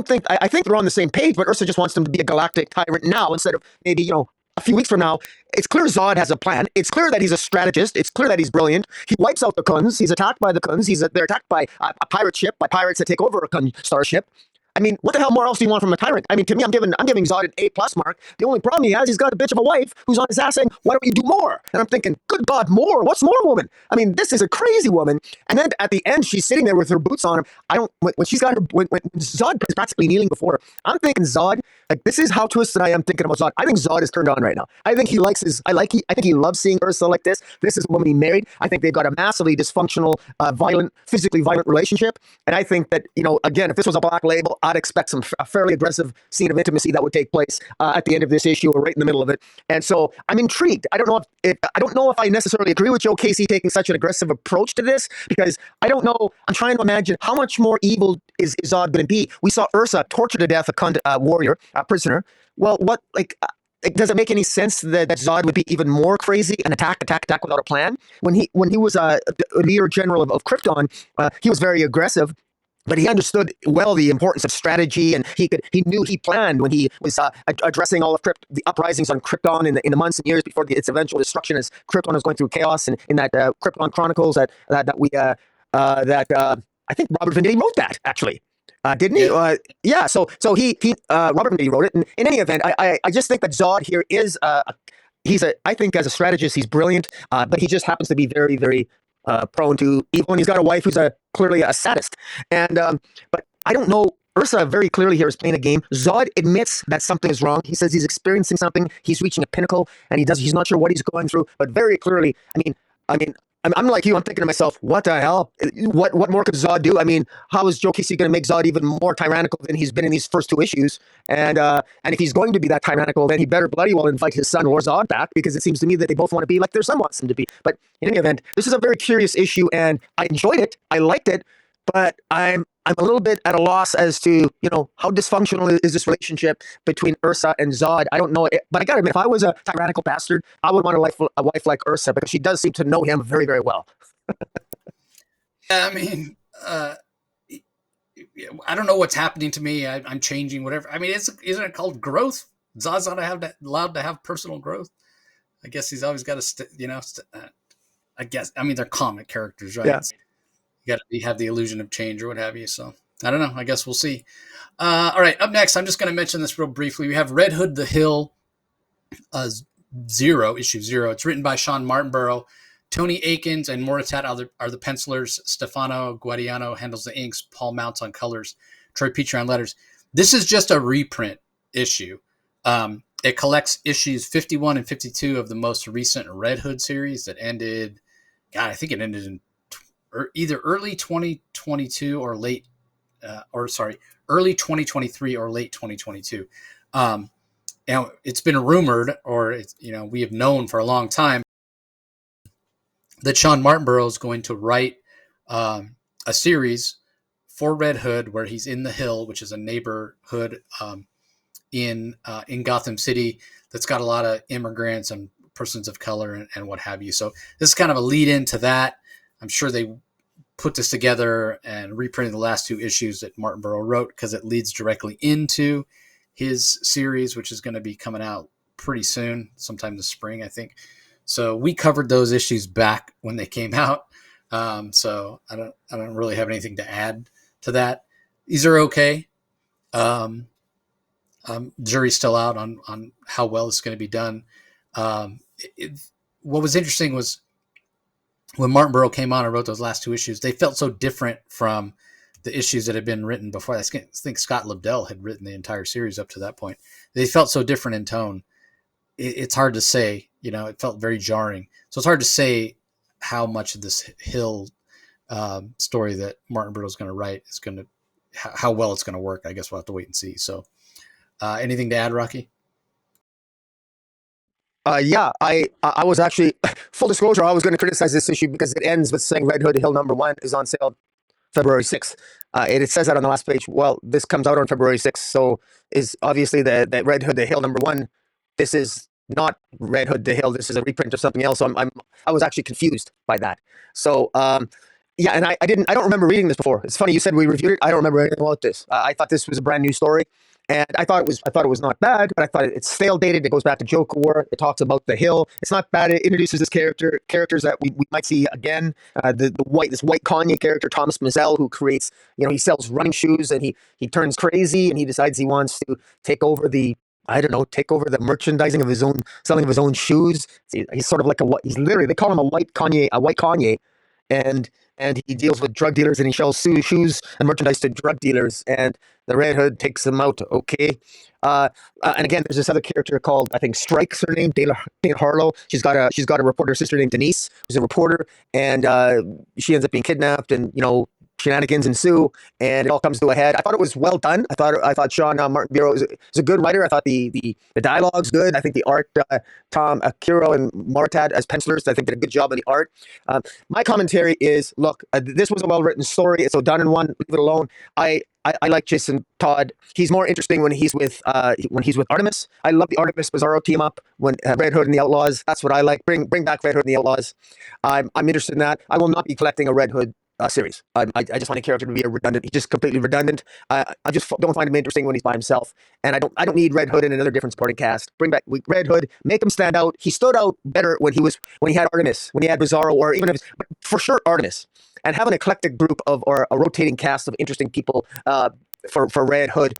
think they're on the same page, but Ursa just wants them to be a galactic tyrant now instead of maybe, you know, a few weeks from now. It's clear Zod has a plan. It's clear that he's a strategist. It's clear that he's brilliant. He wipes out the Kuns. He's attacked by the Kuns. They're attacked by a pirate ship, by pirates that take over a Kun starship. I mean, what the hell more else do you want from a tyrant? I mean, to me, I'm giving Zod an A+ mark. The only problem he has, he's got a bitch of a wife who's on his ass saying, "Why don't you do more?" And I'm thinking, good God, more? What's more, woman? I mean, this is a crazy woman. And then at the end, she's sitting there with her boots on. When Zod is practically kneeling before her, I'm thinking Zod, like, this is how twisted I am thinking about Zod. I think Zod is turned on right now. I think he loves seeing Ursa like this. This is a woman he married. I think they've got a massively dysfunctional, physically violent relationship. And I think that, you know, again, if this was a Black Label, I'd expect a fairly aggressive scene of intimacy that would take place at the end of this issue or right in the middle of it. And so I'm intrigued. I don't know if I necessarily agree with Joe Casey taking such an aggressive approach to this, because I don't know. I'm trying to imagine how much more evil is Zod going to be. We saw Ursa torture to death a warrior, a prisoner. Well, what, like, does it make any sense that Zod would be even more crazy and attack without a plan? When he was a leader general of Krypton, he was very aggressive, but he understood well the importance of strategy, and he knew he planned when he was addressing all of the uprisings on Krypton in the months and years before its eventual destruction, as Krypton was going through chaos. And in that Krypton Chronicles that I think Robert Venditti wrote that actually. Didn't he? Yeah. Yeah. So he Robert Venditti wrote it. And in any event, I just think that Zod here is I think as a strategist he's brilliant, but he just happens to be very very prone to evil, and he's got a wife who's clearly a sadist. And but I don't know. Ursa very clearly here is playing a game. Zod admits that something is wrong. He says he's experiencing something. He's reaching a pinnacle, and he's not sure what he's going through. But very clearly, I'm like you. I'm thinking to myself, what the hell? What more could Zod do? I mean, how is Joe Casey going to make Zod even more tyrannical than he's been in these first two issues? And if he's going to be that tyrannical, then he better bloody well invite his son or Zod back, because it seems to me that they both want to be like their son wants them to be. But in any event, this is a very curious issue, and I enjoyed it. I liked it, but I'm a little bit at a loss as to how dysfunctional is this relationship between Ursa and Zod. I don't know, but I gotta admit, if I was a tyrannical bastard, I would want a wife like Ursa, because she does seem to know him very very well. I mean, I don't know what's happening to me. I'm changing, whatever. I mean, isn't it called growth? Zod's not allowed to have personal growth. I guess he's always got to, I guess. I mean, they're comic characters, right? Yeah. You got to have the illusion of change or what have you. So I don't know. I guess we'll see. All right. Up next, I'm just going to mention this real briefly. We have Red Hood the Hill, issue 0. It's written by Sean Martinborough. Tony Akins and Moritat are the pencilers. Stefano Guadiano handles the inks. Paul Mounts on colors. Troy Petrie on letters. This is just a reprint issue. It collects issues 51 and 52 of the most recent Red Hood series that ended. God, I think it ended in either early 2022 or early 2023 or late 2022. It's been rumored, or we have known for a long time, that Sean Martinborough is going to write a series for Red Hood where he's in the Hill, which is a neighborhood in Gotham City that's got a lot of immigrants and persons of color and what have you. So this is kind of a lead into that. I'm sure they put this together and reprinted the last two issues that Martinborough wrote, because it leads directly into his series, which is going to be coming out pretty soon, sometime this spring, I think. So we covered those issues back when they came out. So I don't really have anything to add to that. These are okay. Jury's still out on how well it's going to be done. What was interesting was when Martinborough came on and wrote those last two issues, they felt so different from the issues that had been written before. I think Scott Lobdell had written the entire series up to that point. They felt so different in tone. It's hard to say, it felt very jarring. So it's hard to say how much of this Hill story that Martinborough is going to write is going to, how well it's going to work. I guess we'll have to wait and see. So anything to add, Rocky? Yeah, I was actually, full disclosure, I was going to criticize this issue because it ends with saying Red Hood Hill #1 is on sale February 6th. It says that on the last page. Well, this comes out on February 6th, so is obviously that Red Hood the Hill #1. This is not Red Hood the Hill. This is a reprint of something else. So I was actually confused by that. So yeah, and I don't remember reading this before. It's funny you said we reviewed it. I don't remember anything about this. I thought this was a brand new story. And I thought it was not bad, but I thought it's stale dated. It goes back to Joker War. It talks about the Hill. It's not bad. It introduces characters that we might see again. This white Kanye character, Thomas Mazzell, who creates, he sells running shoes, and he turns crazy, and he decides he wants to take over the merchandising of his own, selling of his own shoes. He's sort of like he's literally, they call him a white Kanye, and he deals with drug dealers, and he sells shoes and merchandise to drug dealers, and the Red Hood takes him out. Okay. And again, there's this other character called, I think, Strike's her name, Dana Harlow. She's got a reporter sister named Denise, who's a reporter, and she ends up being kidnapped, and shenanigans ensue, and it all comes to a head. I thought it was well done. I thought Sean Martinborough is a good writer. I thought the dialogue's good. I think the art, Tom Akiro and Moritat as pencilers, I think did a good job of the art. My commentary is, look, this was a well-written story. It's so done in one. Leave it alone. I like Jason Todd. He's more interesting when he's with Artemis. I love the Artemis Bizarro team up when Red Hood and the Outlaws. That's what I like. Bring back Red Hood and the Outlaws. I'm interested in that. I will not be collecting a Red Hood series. I just find a character to be a redundant. He's just completely redundant. I just don't find him interesting when he's by himself. And I don't need Red Hood in another different supporting cast. Bring back Red Hood, make him stand out. He stood out better when he had Artemis, when he had Bizarro, or even if, but for sure Artemis. And have an eclectic group of or a rotating cast of interesting people for Red Hood,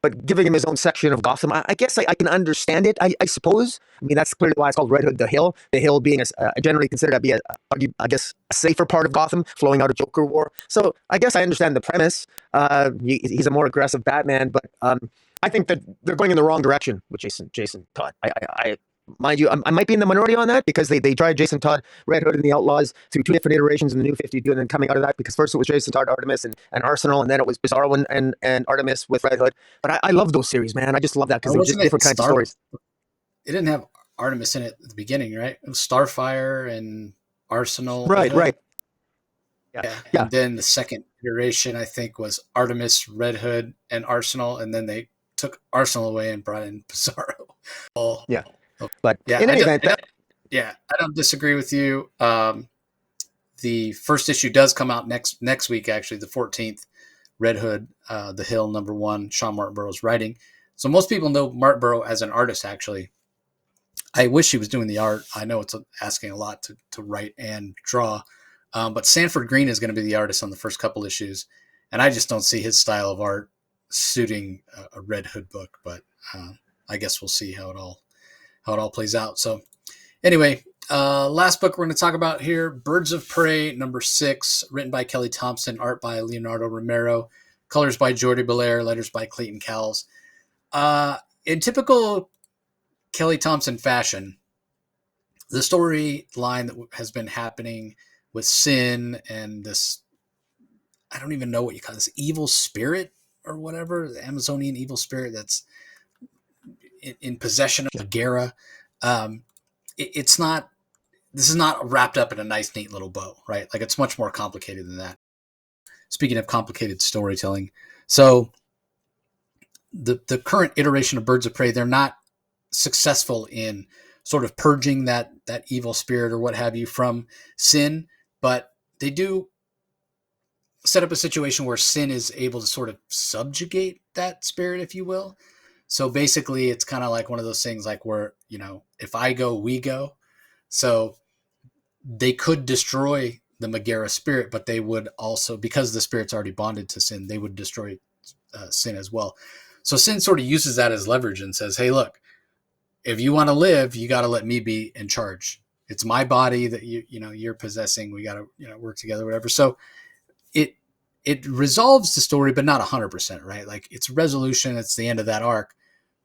but giving him his own section of Gotham, I guess I can understand it. I suppose. I mean, that's clearly why it's called Red Hood, the Hill. The Hill being generally considered to be I guess a safer part of Gotham, flowing out of Joker War. So I guess I understand the premise. He's a more aggressive Batman, but I think that they're going in the wrong direction with Jason Todd. I mind you, I might be in the minority on that because they tried Jason Todd, Red Hood, and the Outlaws through 2 different iterations in the New 52, and then coming out of that, because first it was Jason Todd, Artemis, and Arsenal, and then it was Bizarro and Artemis with Red Hood. But I love those series, man. I just love that because they're just different kinds of stories. It didn't have Artemis in it at the beginning, right? It was Starfire and Arsenal. Right. Yeah. And then the second iteration, I think, was Artemis, Red Hood, and Arsenal, and then they took Arsenal away and brought in Bizarro. Yeah. But in any event, I don't disagree with you. The first issue does come out next week, actually, the 14th. Red Hood, The Hill, #1, Sean Martinborough's writing. So most people know Martinborough as an artist, actually. I wish he was doing the art. I know it's asking a lot to write and draw. But Sanford Green is going to be the artist on the first couple issues. And I just don't see his style of art suiting a Red Hood book. But I guess we'll see how it all plays out. So anyway, last book we're going to talk about here, Birds of Prey, #6, written by Kelly Thompson, art by Leonardo Romero, colors by Jordi Belair, letters by Clayton Cowles. In typical Kelly Thompson fashion, the storyline that has been happening with Sin and this, I don't even know what you call this, evil spirit or whatever, the Amazonian evil spirit that's in possession of Megara. This is not wrapped up in a nice, neat little bow, right? Like, it's much more complicated than that. Speaking of complicated storytelling. So the current iteration of Birds of Prey, they're not successful in sort of purging that evil spirit or what have you from Sin, but they do set up a situation where Sin is able to sort of subjugate that spirit, if you will. So basically it's kind of like one of those things like where, if I go, we go. So they could destroy the Megara spirit, but they would also, because the spirit's already bonded to Sin, they would destroy Sin as well. So Sin sort of uses that as leverage and says, hey, look, if you want to live, you got to let me be in charge. It's my body that you're possessing. We got to work together, whatever. So it resolves the story, but not 100%, right? Like, it's resolution. It's the end of that arc,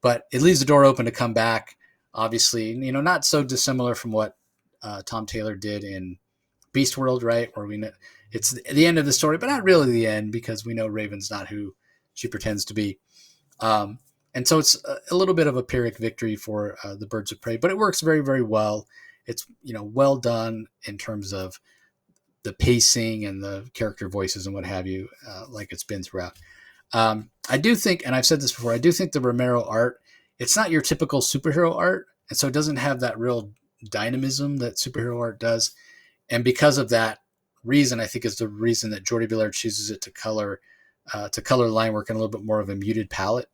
but it leaves the door open to come back. Obviously, not so dissimilar from what Tom Taylor did in Beast World, right? Where we know it's the end of the story, but not really the end, because we know Raven's not who she pretends to be. And so it's a little bit of a Pyrrhic victory for the Birds of Prey, but it works very, very well. It's, well done in terms of the pacing and the character voices and what have you, like it's been throughout. I do think, and I've said this before, I do think the Romero art, it's not your typical superhero art. And so it doesn't have that real dynamism that superhero art does. And because of that reason, I think is the reason that Jordi Belair chooses it to color line work in a little bit more of a muted palette.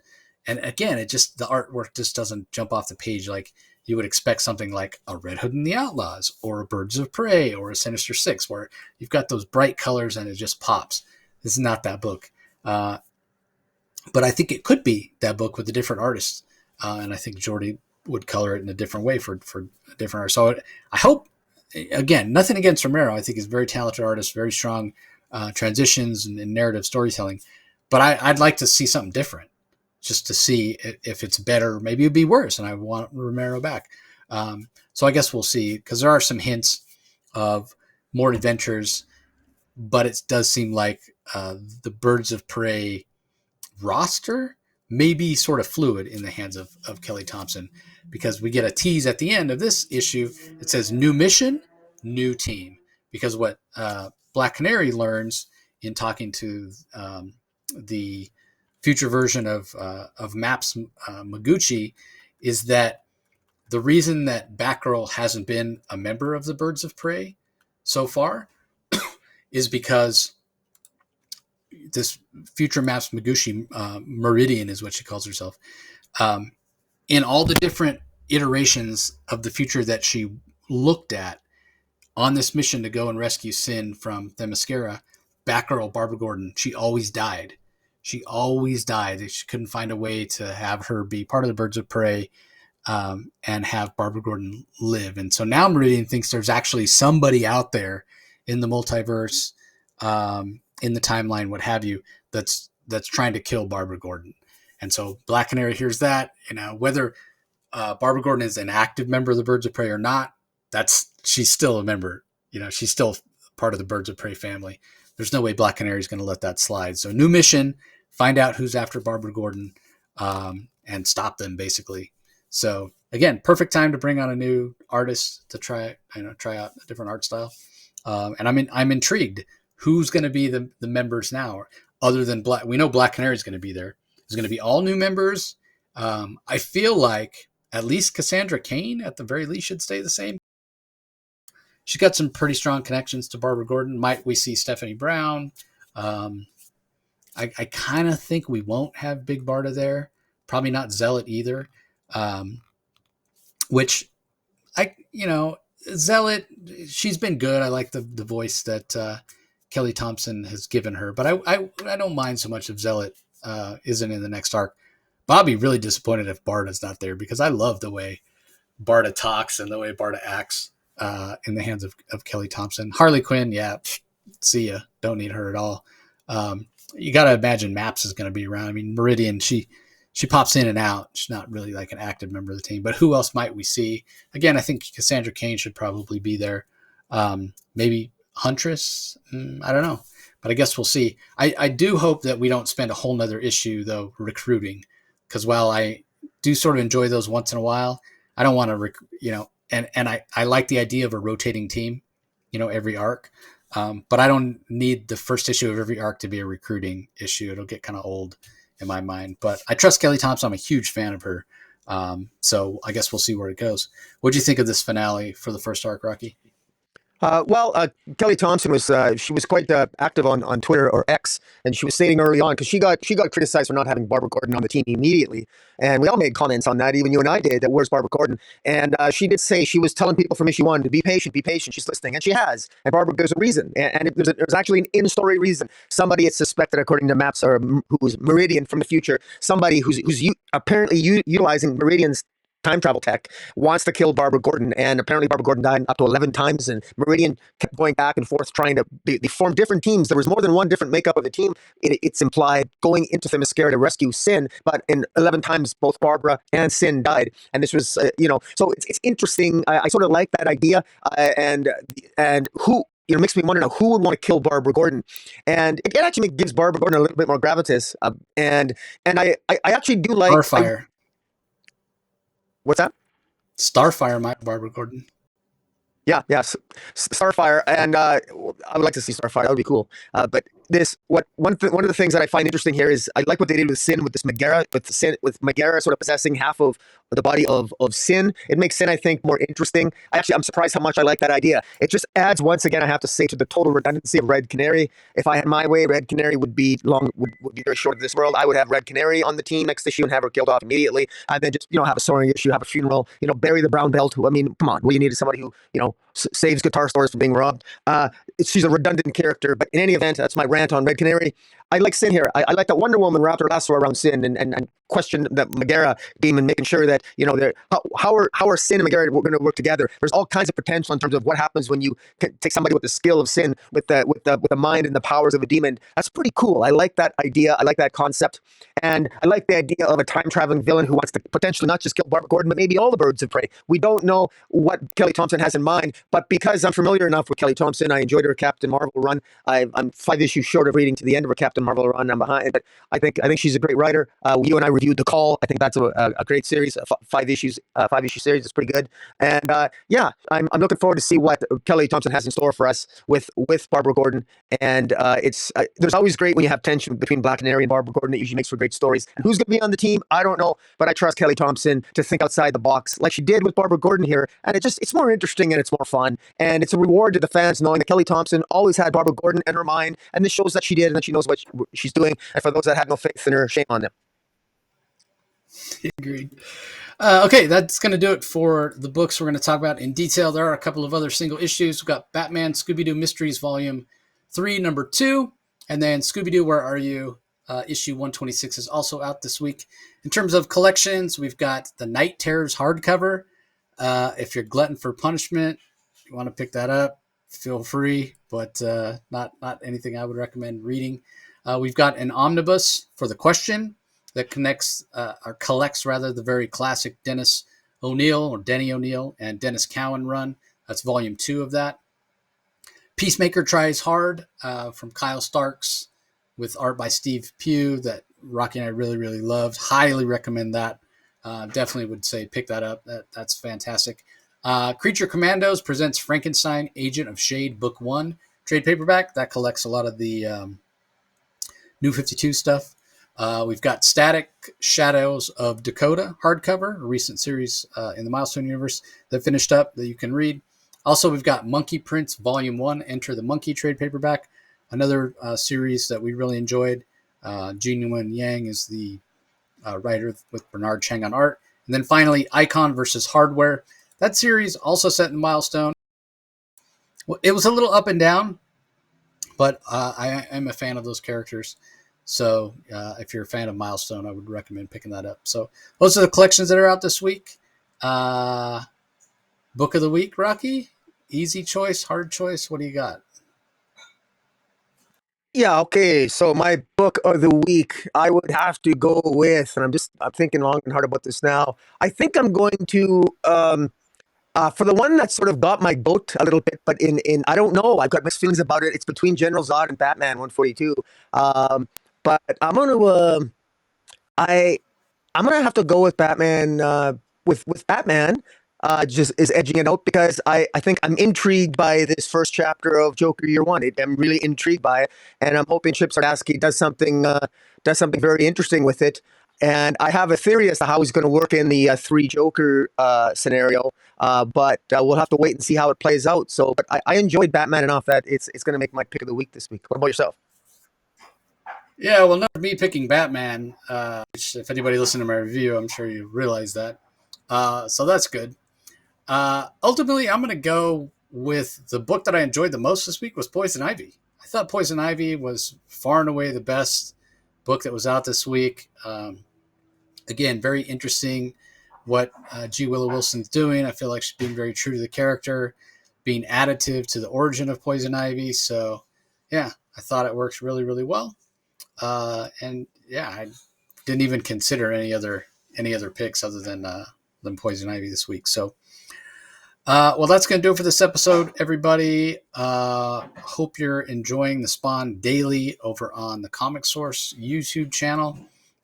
And again, the artwork just doesn't jump off the page like you would expect something like a Red Hood and the Outlaws or a Birds of Prey or a Sinister Six, where you've got those bright colors and it just pops. This is not that book. But I think it could be that book with a different artist. And I think Jordi would color it in a different way for a different artist. So I hope, again, nothing against Romero. I think he's a very talented artist, very strong transitions and narrative storytelling. But I'd like to see something different, just to see if it's better. Maybe it'd be worse, and I want Romero back. So I guess we'll see, because there are some hints of more adventures, but it does seem like the Birds of Prey roster may be sort of fluid in the hands of Kelly Thompson, because we get a tease at the end of this issue. It says new mission, new team, because what Black Canary learns in talking to the future version of Maps Maguchi is that the reason that Batgirl hasn't been a member of the Birds of Prey so far is because this future Maps Maguchi, Meridian is what she calls herself, um, in all the different iterations of the future that she looked at on this mission to go and rescue Sin from Themyscira, Batgirl, Barbara Gordon, she always died. She always died. She couldn't find a way to have her be part of the Birds of Prey, and have Barbara Gordon live. And so now Meridian thinks there's actually somebody out there in the multiverse, in the timeline, what have you, that's trying to kill Barbara Gordon. And so Black Canary hears that, whether Barbara Gordon is an active member of the Birds of Prey or not, she's still a member. She's still part of the Birds of Prey family. There's no way Black Canary is going to let that slide. So new mission, find out who's after Barbara Gordon, and stop them, basically. So again, perfect time to bring on a new artist to try out a different art style. And I'm intrigued. Who's going to be the members now, other than Black? We know Black Canary is going to be there. There's going to be all new members. I feel like at least Cassandra Cain, at the very least, should stay the same. She's got some pretty strong connections to Barbara Gordon. Might we see Stephanie Brown? I kind of think we won't have Big Barda there. Probably not Zealot either. Which Zealot, she's been good. I like the voice that Kelly Thompson has given her, but I don't mind so much if Zealot isn't in the next arc. Bobby really disappointed if Barda's not there, because I love the way Barda talks and the way Barda acts in the hands of Kelly Thompson. Harley Quinn, yeah, see ya. Don't need her at all. You got to imagine Maps is going to be around. I mean, Meridian, she pops in and out. She's not really like an active member of the team, but who else might we see? Again, I think Cassandra Cain should probably be there. Maybe Huntress. I don't know, but I guess we'll see. I do hope that we don't spend a whole nother issue though recruiting, because while I do sort of enjoy those once in a while, I don't want to, and I like the idea of a rotating team, every arc. But I don't need the first issue of every arc to be a recruiting issue. It'll get kind of old in my mind, but I trust Kelly Thompson. I'm a huge fan of her. So I guess we'll see where it goes. What do you think of this finale for the first arc, Rocky? Kelly Thompson was she was quite active on Twitter, or X, and she was stating early on, because she got criticized for not having Barbara Gordon on the team immediately, and we all made comments on that. Even you and I did. That where's Barbara Gordon? And she did say she was telling people from issue 1 to be patient, be patient. She's listening, and she has. And Barbara gives a reason, and there's actually an in-story reason. Somebody is suspected, according to Maps, or who's Meridian from the future. Somebody who's apparently utilizing Meridian's time travel tech, wants to kill Barbara Gordon, and apparently Barbara Gordon died up to 11 times, and Meridian kept going back and forth trying to they form different teams. There was more than one different makeup of the team. It's implied going into Themyscira to rescue Sin, but in 11 times both Barbara and Sin died, and this was so it's interesting. I sort of like that idea, and who makes me wonder now who would want to kill Barbara Gordon, and it actually gives Barbara Gordon a little bit more gravitas, and I actually do like Starfire. What's that? Starfire, my Barbara Gordon. Yeah, Starfire, and I would like to see Starfire. That would be cool. But one of the things that I find interesting here is I like what they did with Sin, with this Megara, with Megara sort of possessing half of the body of Sin. It makes Sin, I think, more interesting. I'm surprised how much I like that idea. It just adds, once again, I have to say, to the total redundancy of Red Canary. If I had my way, Red Canary would be very short of this world. I would have Red Canary on the team next issue and have her killed off immediately, and then just have a soaring issue, have a funeral, bury the brown belt. Who, I mean, come on, well, you needed somebody who saves guitar stores from being robbed. She's a redundant character, but in any event, that's my rant on Red Canary. I like Sin here. I like that Wonder Woman wrapped her lasso around Sin and questioned the Megara demon, making sure that how are Sin and Megara going to work together. There's all kinds of potential in terms of what happens when you can take somebody with the skill of Sin, with the mind and the powers of a demon. That's pretty cool. I like that idea. I like that concept, and I like the idea of a time traveling villain who wants to potentially not just kill Barbara Gordon, but maybe all the Birds of Prey. We don't know what Kelly Thompson has in mind, but because I'm familiar enough with Kelly Thompson, I enjoyed her Captain Marvel run. I'm 5 issues short of reading to the end of her Captain Captain Marvel run. I'm behind, but I think she's a great writer. You and I reviewed The Call. I think that's a great series, five issues, 5 issue series. It's pretty good. And yeah, I'm looking forward to see what Kelly Thompson has in store for us with Barbara Gordon. And it's there's always great when you have tension between Black Canary and Barbara Gordon. It usually makes for great stories. And who's going to be on the team? I don't know, but I trust Kelly Thompson to think outside the box like she did with Barbara Gordon here. And it's more interesting and it's more fun. And it's a reward to the fans knowing that Kelly Thompson always had Barbara Gordon in her mind. And this shows that she did and that she knows what she's doing. And for those that had no faith in her, shame on them. Agreed. Okay, that's going to do it for the books we're going to talk about in detail. There are a couple of other single issues. We've got Batman Scooby-Doo Mysteries Volume 3, Number 2, and then Scooby-Doo, Where Are You? Issue 126 is also out this week. In terms of collections, we've got the Night Terrors hardcover. If you're glutton for punishment, you want to pick that up, feel free, but not anything I would recommend reading. We've got an omnibus for The Question that collects rather the very classic Dennis O'Neil or Denny O'Neil and Dennis Cowan run. That's volume 2 of that. Peacemaker Tries Hard from Kyle Starks with art by Steve Pugh that Rocky and I really, really loved. Highly recommend that. Definitely would say pick that up. That's fantastic. Creature Commandos presents Frankenstein, Agent of Shade, Book 1. Trade paperback. That collects a lot of the New 52 stuff. We've got Static Shadows of Dakota hardcover, a recent series in the Milestone universe that finished up that you can read. Also, we've got Monkey Prince Volume 1, Enter the Monkey trade paperback, another series that we really enjoyed. Jinyun Yang is the writer with Bernard Chang on art. And then finally, Icon versus Hardware. That series also set in Milestone. Well, it was a little up and down, but I am a fan of those characters. So if you're a fan of Milestone, I would recommend picking that up. So those are the collections that are out this week. Book of the week, Rocky? Easy choice, hard choice? What do you got? Yeah, okay. So my book of the week, I would have to go with, and I'm thinking long and hard about this now. I think I'm going to for the one that sort of got my goat a little bit, but in I don't know, I've got mixed feelings about it. It's between General Zod and Batman 142. But I'm gonna have to go with Batman. With Batman, just is edging it out because I think I'm intrigued by this first chapter of Joker Year One. I'm really intrigued by it, and I'm hoping Chip Zdarsky does something very interesting with it. And I have a theory as to how he's going to work in the three Joker scenario, but we'll have to wait and see how it plays out. So, but I enjoyed Batman enough that it's going to make my pick of the week this week. What about yourself? Yeah, well, not me picking Batman, which if anybody listened to my review, I'm sure you realize that. So that's good. Ultimately, I'm going to go with the book that I enjoyed the most this week was Poison Ivy. I thought Poison Ivy was far and away the best book that was out this week. Again, very interesting what G. Willow Wilson's doing. I feel like she's being very true to the character, being additive to the origin of Poison Ivy. So, yeah, I thought it works really, really well. And yeah, I didn't even consider any other picks other than Poison Ivy this week. So, well, that's going to do it for this episode, everybody. Hope you're enjoying the Spawn Daily over on the Comic Source YouTube channel,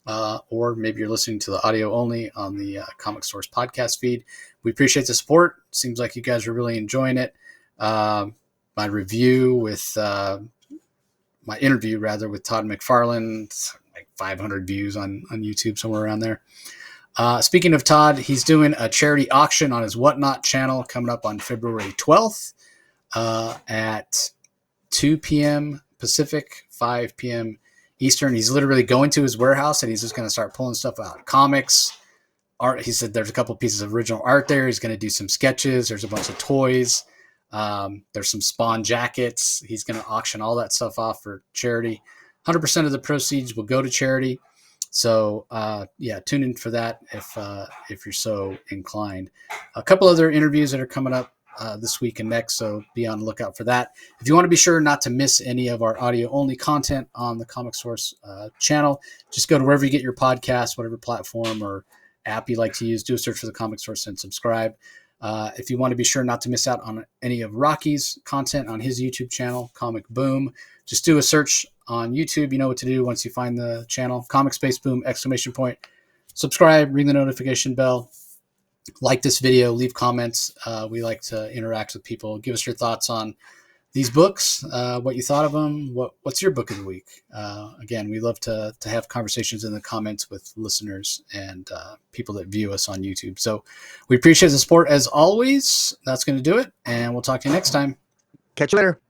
or maybe you're listening to the audio only on the Comic Source podcast feed. We appreciate the support. Seems like you guys are really enjoying it. My review with my interview with Todd McFarlane, like 500 views on YouTube, somewhere around there. Speaking of Todd, he's doing a charity auction on his Whatnot channel coming up on February 12th at 2 p.m. Pacific, 5 p.m. Eastern. He's literally going to his warehouse and he's just going to start pulling stuff out. Comics, art. He said there's a couple pieces of original art there. He's going to do some sketches. There's a bunch of toys. There's some Spawn jackets. He's going to auction all that stuff off for charity. 100% of the proceeds will go to charity. So, yeah, tune in for that if you're so inclined. A couple other interviews that are coming up this week and next, so be on the lookout for that. If you want to be sure not to miss any of our audio-only content on the Comic Source channel, just go to wherever you get your podcast, whatever platform or app you like to use. Do a search for the Comic Source and subscribe. If you want to be sure not to miss out on any of Rocky's content on his YouTube channel, Comic Boom, just do a search on YouTube. You know what to do once you find the channel, Comic Space Boom, ! Subscribe, ring the notification bell, like this video, leave comments. We like to interact with people. Give us your thoughts on these books, what you thought of them, what's your book of the week. Again, we love to have conversations in the comments with listeners and people that view us on YouTube. So we appreciate the support as always. That's going to do it, and we'll talk to you next time. Catch you later.